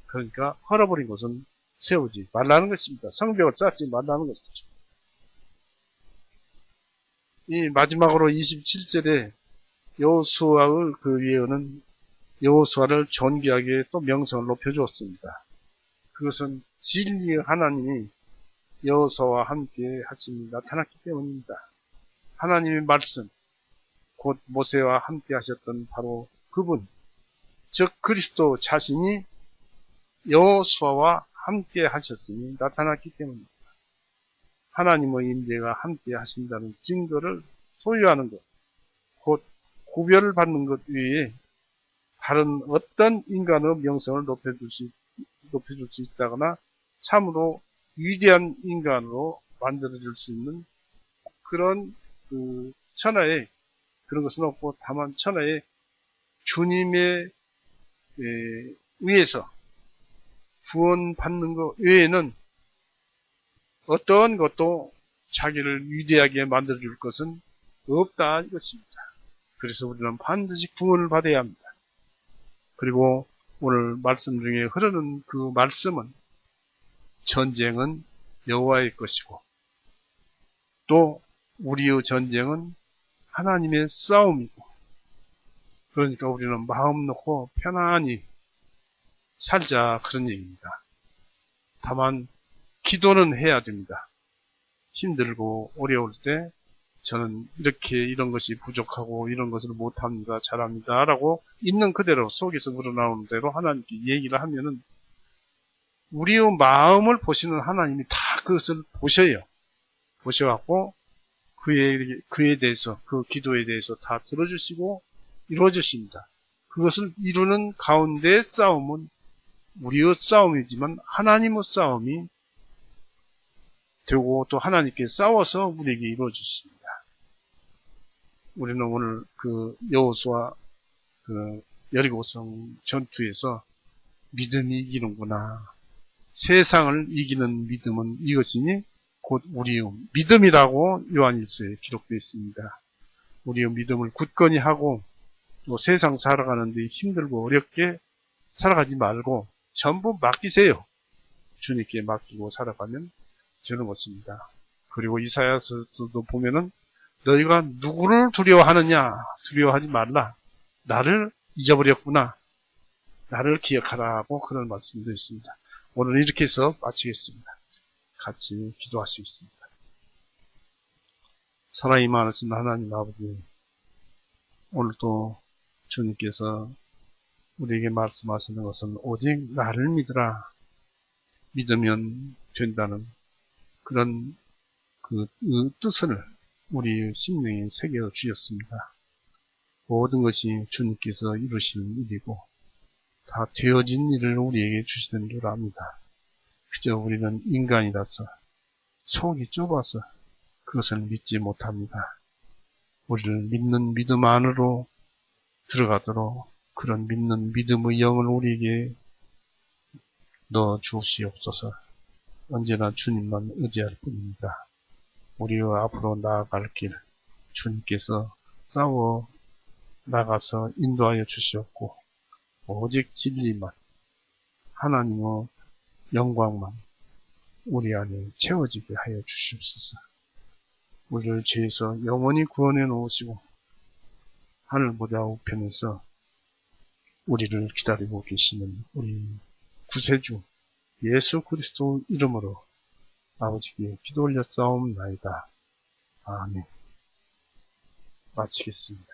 그러니까 헐어버린 곳은 세우지 말라는 것입니다. 성벽을 쌓지 말라는 것이죠. 이 마지막으로 27절에 여호수아의 그 예언은 여호수아를 존귀하게 또 명성을 높여주었습니다. 그것은 진리의 하나님이 여호수아와 함께 하심이 나타났기 때문입니다. 하나님의 말씀, 곧 모세와 함께 하셨던 바로 그분, 즉 그리스도 자신이 여호수아와 함께 하셨으니 나타났기 때문입니다. 하나님의 임재가 함께 하신다는 증거를 소유하는 것, 곧 구별받는 것 외에 다른 어떤 인간의 명성을 높여줄 수 있다거나 참으로 위대한 인간으로 만들어줄 수 있는 그런 천하에 그런 것은 없고 다만 천하에 주님의 의해서 구원받는 것 외에는 어떤 것도 자기를 위대하게 만들어줄 것은 없다 이것입니다. 그래서 우리는 반드시 구원을 받아야 합니다. 그리고 오늘 말씀 중에 흐르는 그 말씀은 전쟁은 여호와의 것이고 또 우리의 전쟁은 하나님의 싸움이고 그러니까 우리는 마음 놓고 편안히 살자 그런 얘기입니다. 다만 기도는 해야 됩니다. 힘들고 어려울 때 저는 이런 것이 부족하고 이런 것을 못합니다. 잘합니다. 라고 있는 그대로 속에서 우러나오는 대로 하나님께 얘기를 하면은 우리의 마음을 보시는 하나님이 다 그것을 보셔요. 보셔갖고 그에 대해서 그 기도에 대해서 다 들어주시고 이루어주십니다. 그것을 이루는 가운데 싸움은 우리의 싸움이지만 하나님의 싸움이 되고 또 하나님께 싸워서 우리에게 이루어주십니다. 우리는 오늘 그 여호수아 그 여리고성 전투에서 믿음이 이기는구나. 세상을 이기는 믿음은 이것이니 곧 우리의 믿음이라고 요한일서에 기록되어 있습니다. 우리의 믿음을 굳건히 하고 또 세상 살아가는데 힘들고 어렵게 살아가지 말고 전부 맡기세요. 주님께 맡기고 살아가면 되는 것입니다. 그리고 이사야서도 보면은 너희가 누구를 두려워하느냐? 두려워하지 말라. 나를 잊어버렸구나. 나를 기억하라고 그런 말씀도 있습니다. 오늘 이렇게 해서 마치겠습니다. 같이 기도하시겠습니다. 사랑이 많으신 하나님 아버지, 오늘도 주님께서 우리에게 말씀하시는 것은 오직 나를 믿으라. 믿으면 된다는 그런 그 뜻을 우리의 심령에 새겨 주셨습니다. 모든 것이 주님께서 이루시는 일이고 다 되어진 일을 우리에게 주시는 줄 압니다. 그저 우리는 인간이라서 속이 좁아서 그것을 믿지 못합니다. 우리를 믿는 믿음 안으로 들어가도록 그런 믿는 믿음의 영을 우리에게 넣어 주시옵소서. 언제나 주님만 의지할 뿐입니다. 우리와 앞으로 나아갈 길 주님께서 싸워 나가서 인도하여 주시옵고 오직 진리만 하나님의 영광만 우리 안에 채워지게 하여 주시옵소서. 우리를 죄에서 영원히 구원해 놓으시고 하늘보다 우편에서 우리를 기다리고 계시는 우리 구세주 예수 그리스도 이름으로 아버지께 기도 올려 싸움나이다. 아멘. 마치겠습니다.